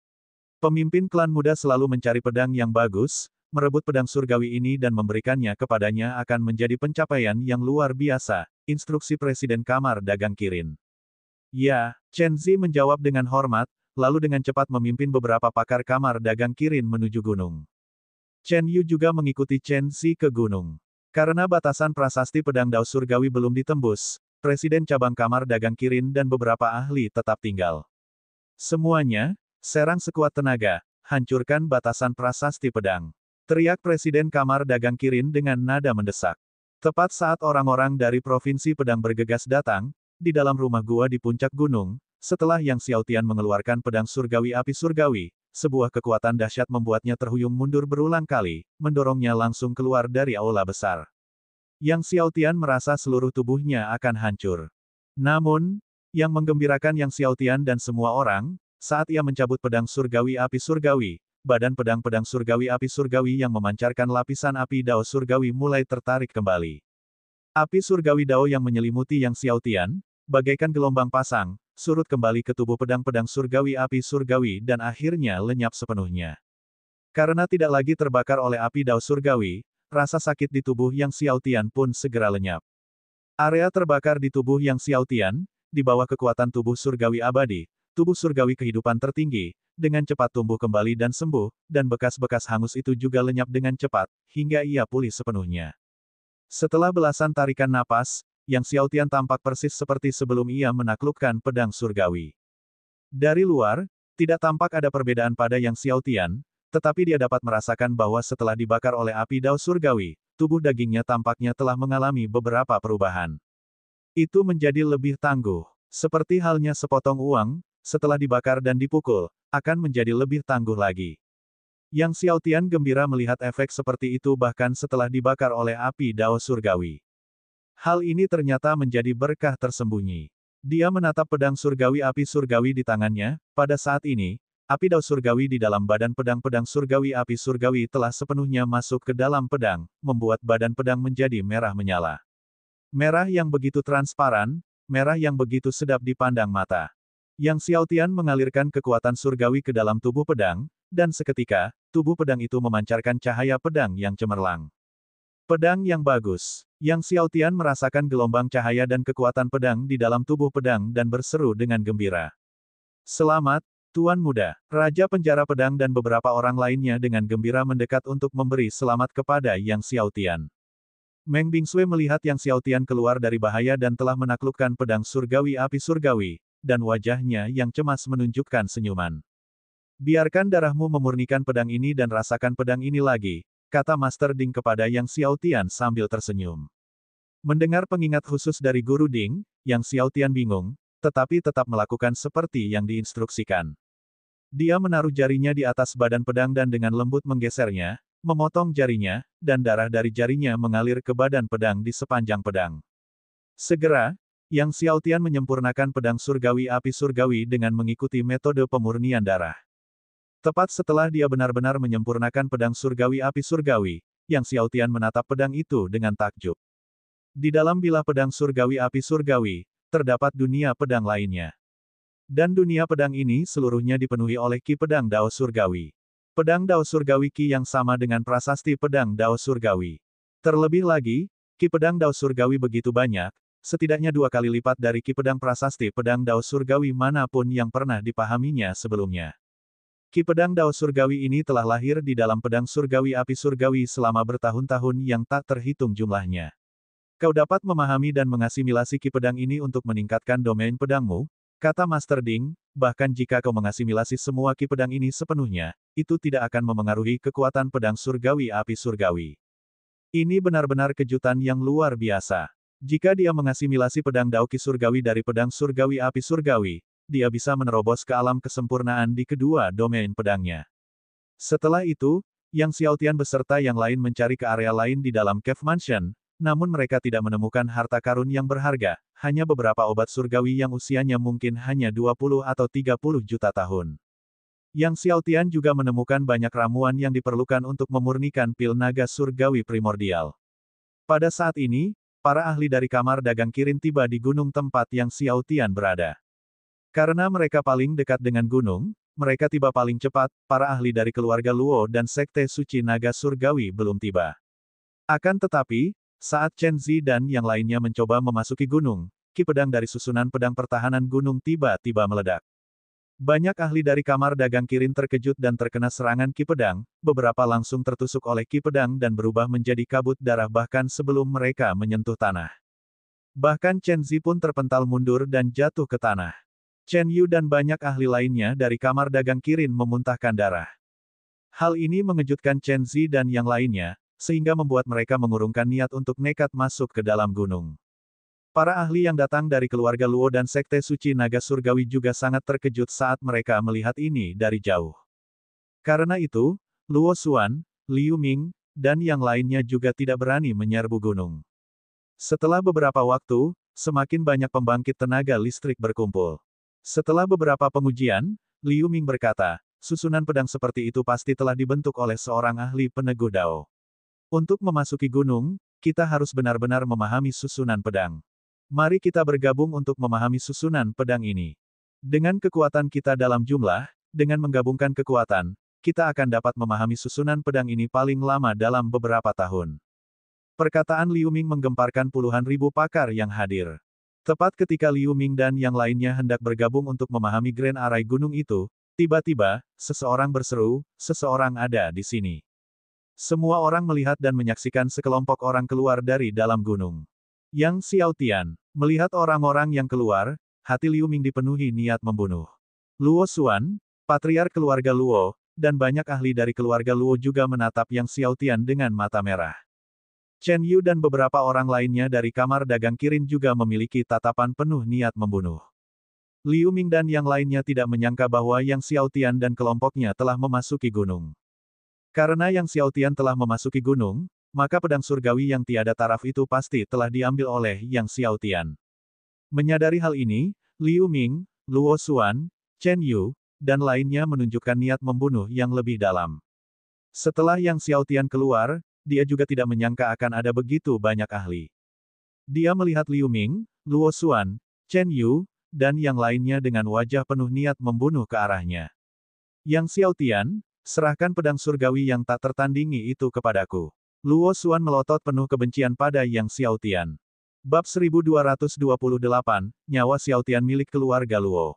Pemimpin klan muda selalu mencari pedang yang bagus, merebut pedang surgawi ini dan memberikannya kepadanya akan menjadi pencapaian yang luar biasa, instruksi Presiden Kamar Dagang Kirin. Ya, Chen Zi menjawab dengan hormat, lalu dengan cepat memimpin beberapa pakar Kamar Dagang Kirin menuju gunung. Chen Yu juga mengikuti Chen Zi ke gunung. Karena batasan prasasti pedang Dao Surgawi belum ditembus, Presiden Cabang Kamar Dagang Kirin dan beberapa ahli tetap tinggal. Semuanya, serang sekuat tenaga, hancurkan batasan prasasti pedang. Teriak Presiden Kamar Dagang Kirin dengan nada mendesak. Tepat saat orang-orang dari Provinsi Pedang bergegas datang, di dalam rumah gua di puncak gunung, setelah Yang Xiaotian mengeluarkan pedang surgawi api surgawi, sebuah kekuatan dahsyat membuatnya terhuyung mundur berulang kali, mendorongnya langsung keluar dari aula besar. Yang Xiaotian merasa seluruh tubuhnya akan hancur. Namun, yang menggembirakan Yang Xiaotian dan semua orang, saat ia mencabut pedang surgawi api surgawi, badan pedang-pedang surgawi api surgawi yang memancarkan lapisan api dao surgawi mulai tertarik kembali. Api surgawi dao yang menyelimuti Yang Xiaotian, bagaikan gelombang pasang, surut kembali ke tubuh pedang-pedang surgawi api surgawi dan akhirnya lenyap sepenuhnya. Karena tidak lagi terbakar oleh api dao surgawi, rasa sakit di tubuh Yang Xiaotian pun segera lenyap. Area terbakar di tubuh Yang Xiaotian, di bawah kekuatan tubuh surgawi abadi, tubuh surgawi kehidupan tertinggi, dengan cepat tumbuh kembali dan sembuh, dan bekas-bekas hangus itu juga lenyap dengan cepat, hingga ia pulih sepenuhnya. Setelah belasan tarikan napas, Yang Xiaotian tampak persis seperti sebelum ia menaklukkan pedang surgawi. Dari luar, tidak tampak ada perbedaan pada Yang Xiaotian, tetapi dia dapat merasakan bahwa setelah dibakar oleh api dao surgawi, tubuh dagingnya tampaknya telah mengalami beberapa perubahan. Itu menjadi lebih tangguh. Seperti halnya sepotong uang, setelah dibakar dan dipukul, akan menjadi lebih tangguh lagi. Yang Xiaotian gembira melihat efek seperti itu bahkan setelah dibakar oleh api dao surgawi. Hal ini ternyata menjadi berkah tersembunyi. Dia menatap pedang surgawi api surgawi di tangannya, pada saat ini, api dao surgawi di dalam badan pedang-pedang surgawi api surgawi telah sepenuhnya masuk ke dalam pedang, membuat badan pedang menjadi merah menyala. Merah yang begitu transparan, merah yang begitu sedap dipandang mata. Yang Xiaotian mengalirkan kekuatan surgawi ke dalam tubuh pedang, dan seketika, tubuh pedang itu memancarkan cahaya pedang yang cemerlang. Pedang yang bagus. Yang Xiaotian merasakan gelombang cahaya dan kekuatan pedang di dalam tubuh pedang dan berseru dengan gembira. Selamat, Tuan Muda. Raja penjara pedang dan beberapa orang lainnya dengan gembira mendekat untuk memberi selamat kepada Yang Xiaotian. Meng Bingsui melihat Yang Xiaotian keluar dari bahaya dan telah menaklukkan pedang surgawi api surgawi, dan wajahnya yang cemas menunjukkan senyuman. Biarkan darahmu memurnikan pedang ini dan rasakan pedang ini lagi, kata Master Ding kepada Yang Xiaotian sambil tersenyum. Mendengar pengingat khusus dari Guru Ding, Yang Xiaotian bingung, tetapi tetap melakukan seperti yang diinstruksikan. Dia menaruh jarinya di atas badan pedang dan dengan lembut menggesernya, memotong jarinya, dan darah dari jarinya mengalir ke badan pedang di sepanjang pedang. Segera, Yang Xiaotian menyempurnakan pedang surgawi api surgawi dengan mengikuti metode pemurnian darah. Tepat setelah dia benar-benar menyempurnakan pedang surgawi api surgawi, Yang Xiaotian menatap pedang itu dengan takjub. Di dalam bilah pedang surgawi api surgawi, terdapat dunia pedang lainnya. Dan dunia pedang ini seluruhnya dipenuhi oleh ki pedang dao surgawi. Pedang dao surgawi ki yang sama dengan prasasti pedang dao surgawi. Terlebih lagi, ki pedang dao surgawi begitu banyak, setidaknya 2 kali lipat dari ki pedang prasasti pedang dao surgawi manapun yang pernah dipahaminya sebelumnya. Ki pedang dao surgawi ini telah lahir di dalam pedang surgawi api surgawi selama bertahun-tahun yang tak terhitung jumlahnya. Kau dapat memahami dan mengasimilasi ki pedang ini untuk meningkatkan domain pedangmu, kata Master Ding, bahkan jika kau mengasimilasi semua ki pedang ini sepenuhnya, itu tidak akan memengaruhi kekuatan pedang surgawi api surgawi. Ini benar-benar kejutan yang luar biasa. Jika dia mengasimilasi pedang dao ki surgawi dari pedang surgawi api surgawi, dia bisa menerobos ke alam kesempurnaan di kedua domain pedangnya. Setelah itu, Yang Xiaotian beserta yang lain mencari ke area lain di dalam Cave Mansion, namun mereka tidak menemukan harta karun yang berharga, hanya beberapa obat surgawi yang usianya mungkin hanya 20 atau 30 juta tahun. Yang Xiaotian juga menemukan banyak ramuan yang diperlukan untuk memurnikan pil naga surgawi primordial. Pada saat ini, para ahli dari kamar dagang Kirin tiba di gunung tempat Yang Xiaotian berada. Karena mereka paling dekat dengan gunung, mereka tiba paling cepat, para ahli dari keluarga Luo dan Sekte Suci Naga Surgawi belum tiba. Akan tetapi, saat Chen Zi dan yang lainnya mencoba memasuki gunung, ki pedang dari susunan pedang pertahanan gunung tiba-tiba meledak. Banyak ahli dari kamar dagang Kirin terkejut dan terkena serangan ki pedang, beberapa langsung tertusuk oleh ki pedang dan berubah menjadi kabut darah bahkan sebelum mereka menyentuh tanah. Bahkan Chen Zi pun terpental mundur dan jatuh ke tanah. Chen Yu dan banyak ahli lainnya dari kamar dagang Kirin memuntahkan darah. Hal ini mengejutkan Chen Zi dan yang lainnya, sehingga membuat mereka mengurungkan niat untuk nekat masuk ke dalam gunung. Para ahli yang datang dari keluarga Luo dan Sekte Suci Naga Surgawi juga sangat terkejut saat mereka melihat ini dari jauh. Karena itu, Luo Xuan, Liu Ming, dan yang lainnya juga tidak berani menyerbu gunung. Setelah beberapa waktu, semakin banyak pembangkit tenaga listrik berkumpul. Setelah beberapa pengujian, Liu Ming berkata, susunan pedang seperti itu pasti telah dibentuk oleh seorang ahli peneguh Dao. Untuk memasuki gunung, kita harus benar-benar memahami susunan pedang. Mari kita bergabung untuk memahami susunan pedang ini. Dengan kekuatan kita dalam jumlah, dengan menggabungkan kekuatan, kita akan dapat memahami susunan pedang ini paling lama dalam beberapa tahun. Perkataan Liu Ming menggemparkan puluhan ribu pakar yang hadir. Tepat ketika Liu Ming dan yang lainnya hendak bergabung untuk memahami Grand Arai gunung itu, tiba-tiba, seseorang berseru, "Seseorang ada di sini." Semua orang melihat dan menyaksikan sekelompok orang keluar dari dalam gunung. Yang Xiaotian melihat orang-orang yang keluar, hati Liu Ming dipenuhi niat membunuh. Luo Xuan, patriark keluarga Luo, dan banyak ahli dari keluarga Luo juga menatap Yang Xiaotian dengan mata merah. Chen Yu dan beberapa orang lainnya dari kamar dagang Kirin juga memiliki tatapan penuh niat membunuh. Liu Ming dan yang lainnya tidak menyangka bahwa Yang Xiaotian dan kelompoknya telah memasuki gunung. Karena Yang Xiaotian telah memasuki gunung, maka pedang surgawi yang tiada taraf itu pasti telah diambil oleh Yang Xiaotian. Menyadari hal ini, Liu Ming, Luo Xuan, Chen Yu, dan lainnya menunjukkan niat membunuh yang lebih dalam. Setelah Yang Xiaotian keluar, dia juga tidak menyangka akan ada begitu banyak ahli. Dia melihat Liu Ming, Luo Xuan, Chen Yu, dan yang lainnya dengan wajah penuh niat membunuh ke arahnya. Yang Xiaotian, serahkan pedang surgawi yang tak tertandingi itu kepadaku. Luo Xuan melotot penuh kebencian pada Yang Xiaotian. Bab 1228, Nyawa Xiaotian milik keluarga Luo.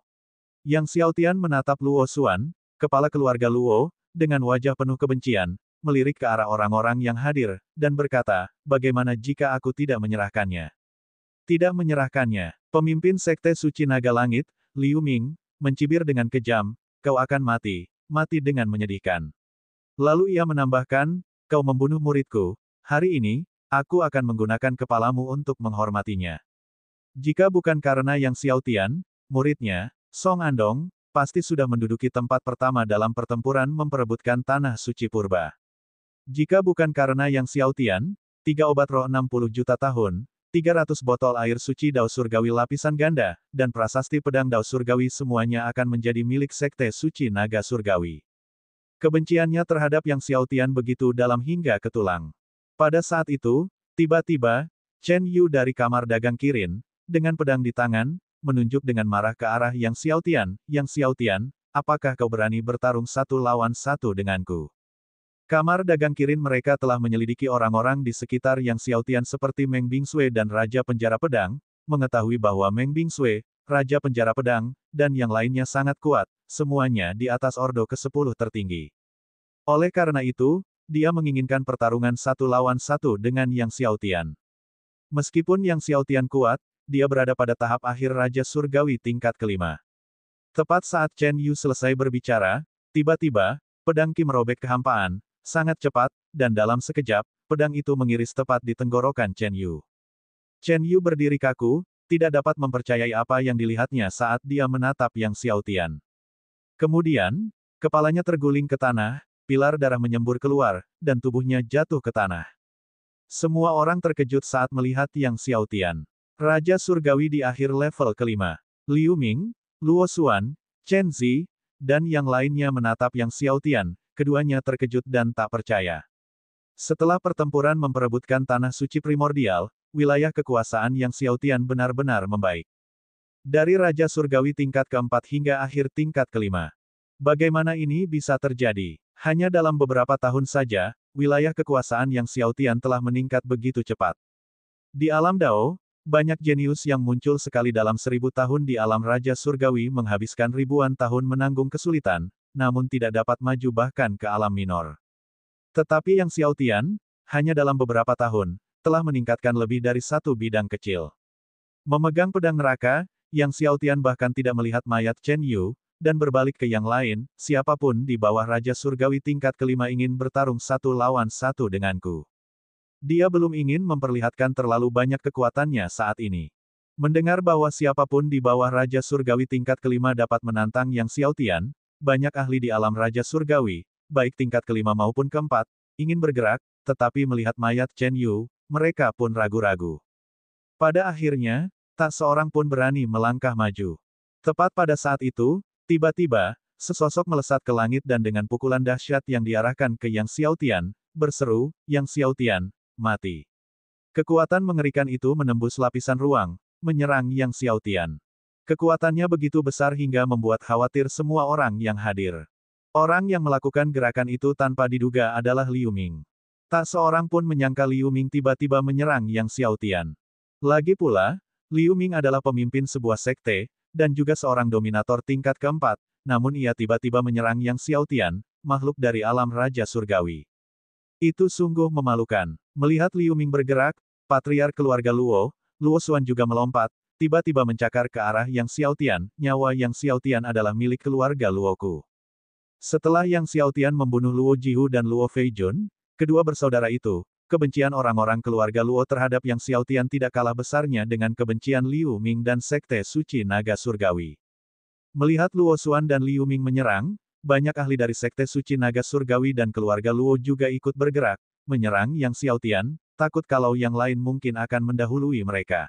Yang Xiaotian menatap Luo Xuan, kepala keluarga Luo, dengan wajah penuh kebencian, melirik ke arah orang-orang yang hadir, dan berkata, "Bagaimana jika aku tidak menyerahkannya?" Tidak menyerahkannya. Pemimpin Sekte Suci Naga Langit, Liu Ming, mencibir dengan kejam, "Kau akan mati, mati dengan menyedihkan." Lalu ia menambahkan, "Kau membunuh muridku. Hari ini, aku akan menggunakan kepalamu untuk menghormatinya." Jika bukan karena Yang Xiaotian, muridnya, Song Andong, pasti sudah menduduki tempat pertama dalam pertempuran memperebutkan tanah suci purba. Jika bukan karena Yang Xiaotian, 3 obat roh 60 juta tahun, 300 botol air suci Dao Surgawi lapisan ganda, dan prasasti pedang Dao Surgawi semuanya akan menjadi milik Sekte Suci Naga Surgawi. Kebenciannya terhadap Yang Xiaotian begitu dalam hingga ke tulang. Pada saat itu, tiba-tiba, Chen Yu dari kamar dagang Kirin, dengan pedang di tangan, menunjuk dengan marah ke arah Yang Xiaotian. "Yang Xiaotian, apakah kau berani bertarung 1 lawan 1 denganku?" Kamar dagang Kirin mereka telah menyelidiki orang-orang di sekitar Yang Xiaotian seperti Meng Bingsui dan Raja Penjara Pedang, mengetahui bahwa Meng Bingsui, Raja Penjara Pedang, dan yang lainnya sangat kuat, semuanya di atas ordo ke-10 tertinggi. Oleh karena itu, dia menginginkan pertarungan 1 lawan 1 dengan Yang Xiaotian. Meskipun Yang Xiaotian kuat, dia berada pada tahap akhir Raja Surgawi tingkat kelima. Tepat saat Chen Yu selesai berbicara, tiba-tiba, pedang Qi merobek kehampaan, sangat cepat, dan dalam sekejap, pedang itu mengiris tepat di tenggorokan Chen Yu. Chen Yu berdiri kaku, tidak dapat mempercayai apa yang dilihatnya saat dia menatap Yang Xiaotian. Kemudian, kepalanya terguling ke tanah, pilar darah menyembur keluar, dan tubuhnya jatuh ke tanah. Semua orang terkejut saat melihat Yang Xiaotian. Raja Surgawi di akhir level kelima. Liu Ming, Luo Xuan, Chen Zi, dan yang lainnya menatap Yang Xiaotian, keduanya terkejut dan tak percaya. Setelah pertempuran memperebutkan tanah suci primordial, wilayah kekuasaan Yang Xiaotian benar-benar membaik. Dari Raja Surgawi tingkat keempat hingga akhir tingkat kelima. Bagaimana ini bisa terjadi? Hanya dalam beberapa tahun saja, wilayah kekuasaan Yang Xiaotian telah meningkat begitu cepat. Di alam Dao, banyak jenius yang muncul sekali dalam 1000 tahun di alam Raja Surgawi menghabiskan ribuan tahun menanggung kesulitan, namun tidak dapat maju bahkan ke alam minor. Tetapi Yang Xiaotian, hanya dalam beberapa tahun, telah meningkatkan lebih dari 1 bidang kecil. Memegang pedang neraka, Yang Xiaotian bahkan tidak melihat mayat Chen Yu, dan berbalik ke yang lain, "Siapapun di bawah Raja Surgawi tingkat kelima ingin bertarung 1 lawan 1 denganku." Dia belum ingin memperlihatkan terlalu banyak kekuatannya saat ini. Mendengar bahwa siapapun di bawah Raja Surgawi tingkat kelima dapat menantang Yang Xiaotian, banyak ahli di alam Raja Surgawi, baik tingkat kelima maupun keempat, ingin bergerak, tetapi melihat mayat Chen Yu, mereka pun ragu-ragu. Pada akhirnya, tak seorang pun berani melangkah maju. Tepat pada saat itu, tiba-tiba, sesosok melesat ke langit dan dengan pukulan dahsyat yang diarahkan ke Yang Xiaotian, berseru, "Yang Xiaotian, mati." Kekuatan mengerikan itu menembus lapisan ruang, menyerang Yang Xiaotian. Kekuatannya begitu besar hingga membuat khawatir semua orang yang hadir. Orang yang melakukan gerakan itu tanpa diduga adalah Liu Ming. Tak seorang pun menyangka Liu Ming tiba-tiba menyerang Yang Xiaotian. Lagi pula, Liu Ming adalah pemimpin sebuah sekte, dan juga seorang dominator tingkat keempat, namun ia tiba-tiba menyerang Yang Xiaotian, makhluk dari alam Raja Surgawi. Itu sungguh memalukan. Melihat Liu Ming bergerak, patriark keluarga Luo, Luo Xuan juga melompat, tiba-tiba mencakar ke arah Yang Xiaotian. Nyawa Yang Xiaotian adalah milik keluarga Luoku. Setelah Yang Xiaotian membunuh Luo Jihu dan Luo Feijun, kedua bersaudara itu, kebencian orang-orang keluarga Luo terhadap Yang Xiaotian tidak kalah besarnya dengan kebencian Liu Ming dan Sekte Suci Naga Surgawi. Melihat Luo Xuan dan Liu Ming menyerang, banyak ahli dari Sekte Suci Naga Surgawi dan keluarga Luo juga ikut bergerak, menyerang Yang Xiaotian, takut kalau yang lain mungkin akan mendahului mereka.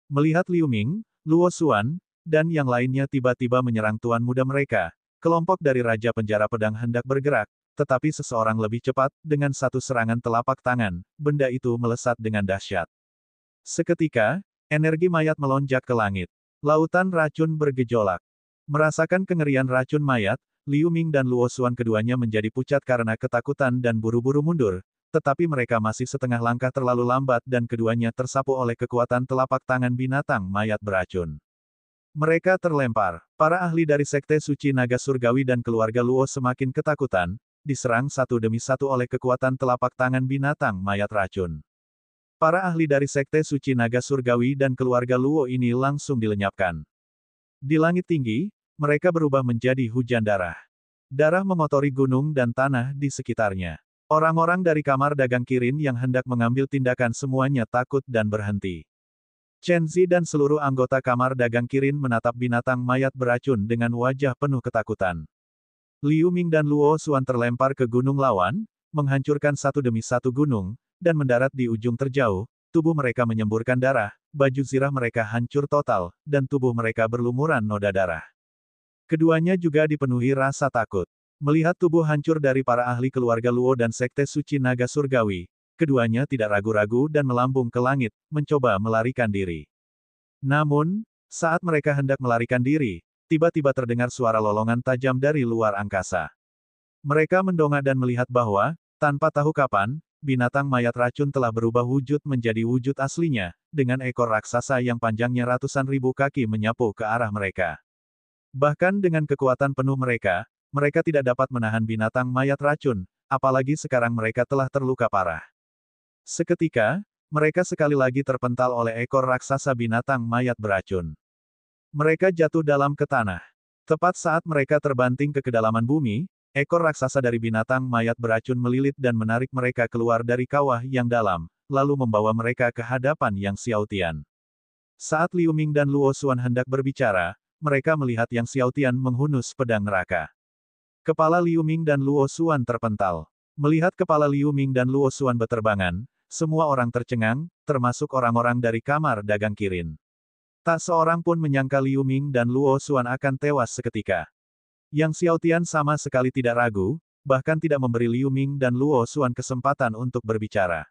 Melihat Liu Ming, Luo Xuan, dan yang lainnya tiba-tiba menyerang tuan muda mereka, kelompok dari Raja Penjara Pedang hendak bergerak, tetapi seseorang lebih cepat, dengan satu serangan telapak tangan, benda itu melesat dengan dahsyat. Seketika, energi mayat melonjak ke langit. Lautan racun bergejolak. Merasakan kengerian racun mayat, Liu Ming dan Luo Xuan keduanya menjadi pucat karena ketakutan dan buru-buru mundur, tetapi mereka masih setengah langkah terlalu lambat dan keduanya tersapu oleh kekuatan telapak tangan binatang mayat beracun. Mereka terlempar. Para ahli dari Sekte Suci Naga Surgawi dan keluarga Luo semakin ketakutan, diserang satu demi satu oleh kekuatan telapak tangan binatang mayat racun. Para ahli dari Sekte Suci Naga Surgawi dan keluarga Luo ini langsung dilenyapkan. Di langit tinggi, mereka berubah menjadi hujan darah. Darah mengotori gunung dan tanah di sekitarnya. Orang-orang dari kamar dagang Kirin yang hendak mengambil tindakan semuanya takut dan berhenti. Chen Zi dan seluruh anggota kamar dagang Kirin menatap binatang mayat beracun dengan wajah penuh ketakutan. Liu Ming dan Luo Xuan terlempar ke gunung lawan, menghancurkan satu demi satu gunung, dan mendarat di ujung terjauh, tubuh mereka menyemburkan darah, baju zirah mereka hancur total, dan tubuh mereka berlumuran noda darah. Keduanya juga dipenuhi rasa takut. Melihat tubuh hancur dari para ahli keluarga Luo dan Sekte Suci Naga Surgawi, keduanya tidak ragu-ragu dan melambung ke langit, mencoba melarikan diri. Namun, saat mereka hendak melarikan diri, tiba-tiba terdengar suara lolongan tajam dari luar angkasa. Mereka mendongak dan melihat bahwa, tanpa tahu kapan, binatang mayat racun telah berubah wujud menjadi wujud aslinya, dengan ekor raksasa yang panjangnya ratusan ribu kaki menyapu ke arah mereka. Bahkan dengan kekuatan penuh mereka tidak dapat menahan binatang mayat racun, apalagi sekarang mereka telah terluka parah. Seketika, mereka sekali lagi terpental oleh ekor raksasa binatang mayat beracun. Mereka jatuh dalam ke tanah. Tepat saat mereka terbanting ke kedalaman bumi, ekor raksasa dari binatang mayat beracun melilit dan menarik mereka keluar dari kawah yang dalam, lalu membawa mereka ke hadapan Yang Xiaotian. Saat Liu Ming dan Luo Xuan hendak berbicara, mereka melihat Yang Xiaotian menghunus pedang neraka. Kepala Liu Ming dan Luo Xuan terpental. Melihat kepala Liu Ming dan Luo Xuan beterbangan, semua orang tercengang, termasuk orang-orang dari kamar dagang Kirin. Tak seorang pun menyangka Liu Ming dan Luo Xuan akan tewas seketika. Yang Xiaotian sama sekali tidak ragu, bahkan tidak memberi Liu Ming dan Luo Xuan kesempatan untuk berbicara.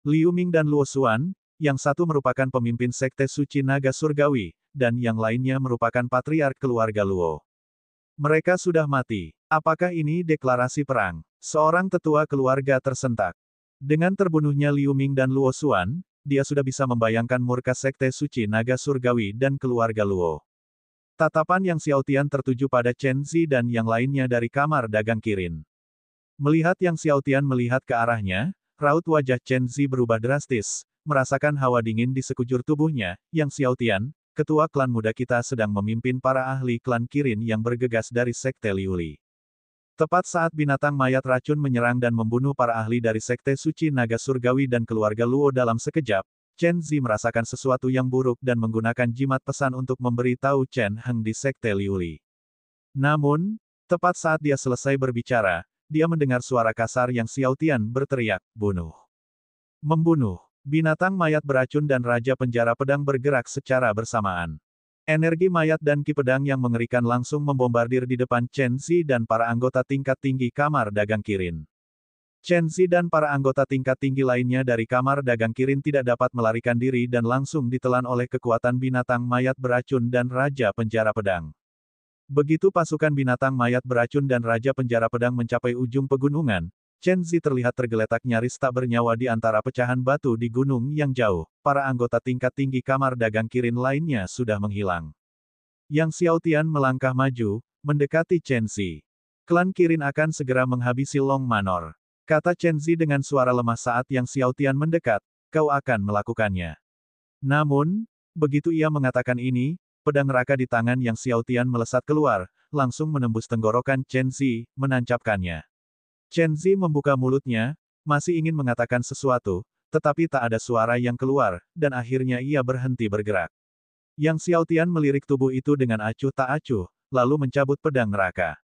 Liu Ming dan Luo Xuan, yang satu merupakan pemimpin Sekte Suci Naga Surgawi, dan yang lainnya merupakan patriark keluarga Luo. Mereka sudah mati. Apakah ini deklarasi perang? Seorang tetua keluarga tersentak. Dengan terbunuhnya Liu Ming dan Luo Xuan, dia sudah bisa membayangkan murka Sekte Suci Naga Surgawi dan keluarga Luo. Tatapan Yang Xiaotian tertuju pada Chen Zi dan yang lainnya dari kamar dagang Kirin. Melihat Yang Xiaotian melihat ke arahnya, raut wajah Chen Zi berubah drastis, merasakan hawa dingin di sekujur tubuhnya. Yang Xiaotian, ketua klan muda kita sedang memimpin para ahli klan Kirin yang bergegas dari Sekte Liuli. Tepat saat binatang mayat racun menyerang dan membunuh para ahli dari Sekte Suci Naga Surgawi dan keluarga Luo dalam sekejap, Chen Zi merasakan sesuatu yang buruk dan menggunakan jimat pesan untuk memberi tahu Chen Heng di Sekte Liuli. Namun, tepat saat dia selesai berbicara, dia mendengar suara kasar Yang Xiaotian berteriak, "Bunuh! Membunuh!" Binatang mayat beracun dan Raja Penjara Pedang bergerak secara bersamaan. Energi mayat dan ki pedang yang mengerikan langsung membombardir di depan Chen Zi dan para anggota tingkat tinggi Kamar Dagang Kirin. Chen Zi dan para anggota tingkat tinggi lainnya dari Kamar Dagang Kirin tidak dapat melarikan diri dan langsung ditelan oleh kekuatan binatang mayat beracun dan Raja Penjara Pedang. Begitu pasukan binatang mayat beracun dan Raja Penjara Pedang mencapai ujung pegunungan, Chen Zi terlihat tergeletak nyaris tak bernyawa di antara pecahan batu di gunung yang jauh. Para anggota tingkat tinggi Kamar Dagang Kirin lainnya sudah menghilang. Yang Xiaotian melangkah maju, mendekati Chen Zi. Klan Kirin akan segera menghabisi Long Manor. Kata Chen Zi dengan suara lemah saat Yang Xiaotian mendekat, kau akan melakukannya. Namun, begitu ia mengatakan ini, pedang neraka di tangan Yang Xiaotian melesat keluar, langsung menembus tenggorokan Chen Zi, menancapkannya. Chen Zi membuka mulutnya, masih ingin mengatakan sesuatu, tetapi tak ada suara yang keluar, dan akhirnya ia berhenti bergerak. Yang Xiaotian melirik tubuh itu dengan acuh tak acuh, lalu mencabut pedang neraka.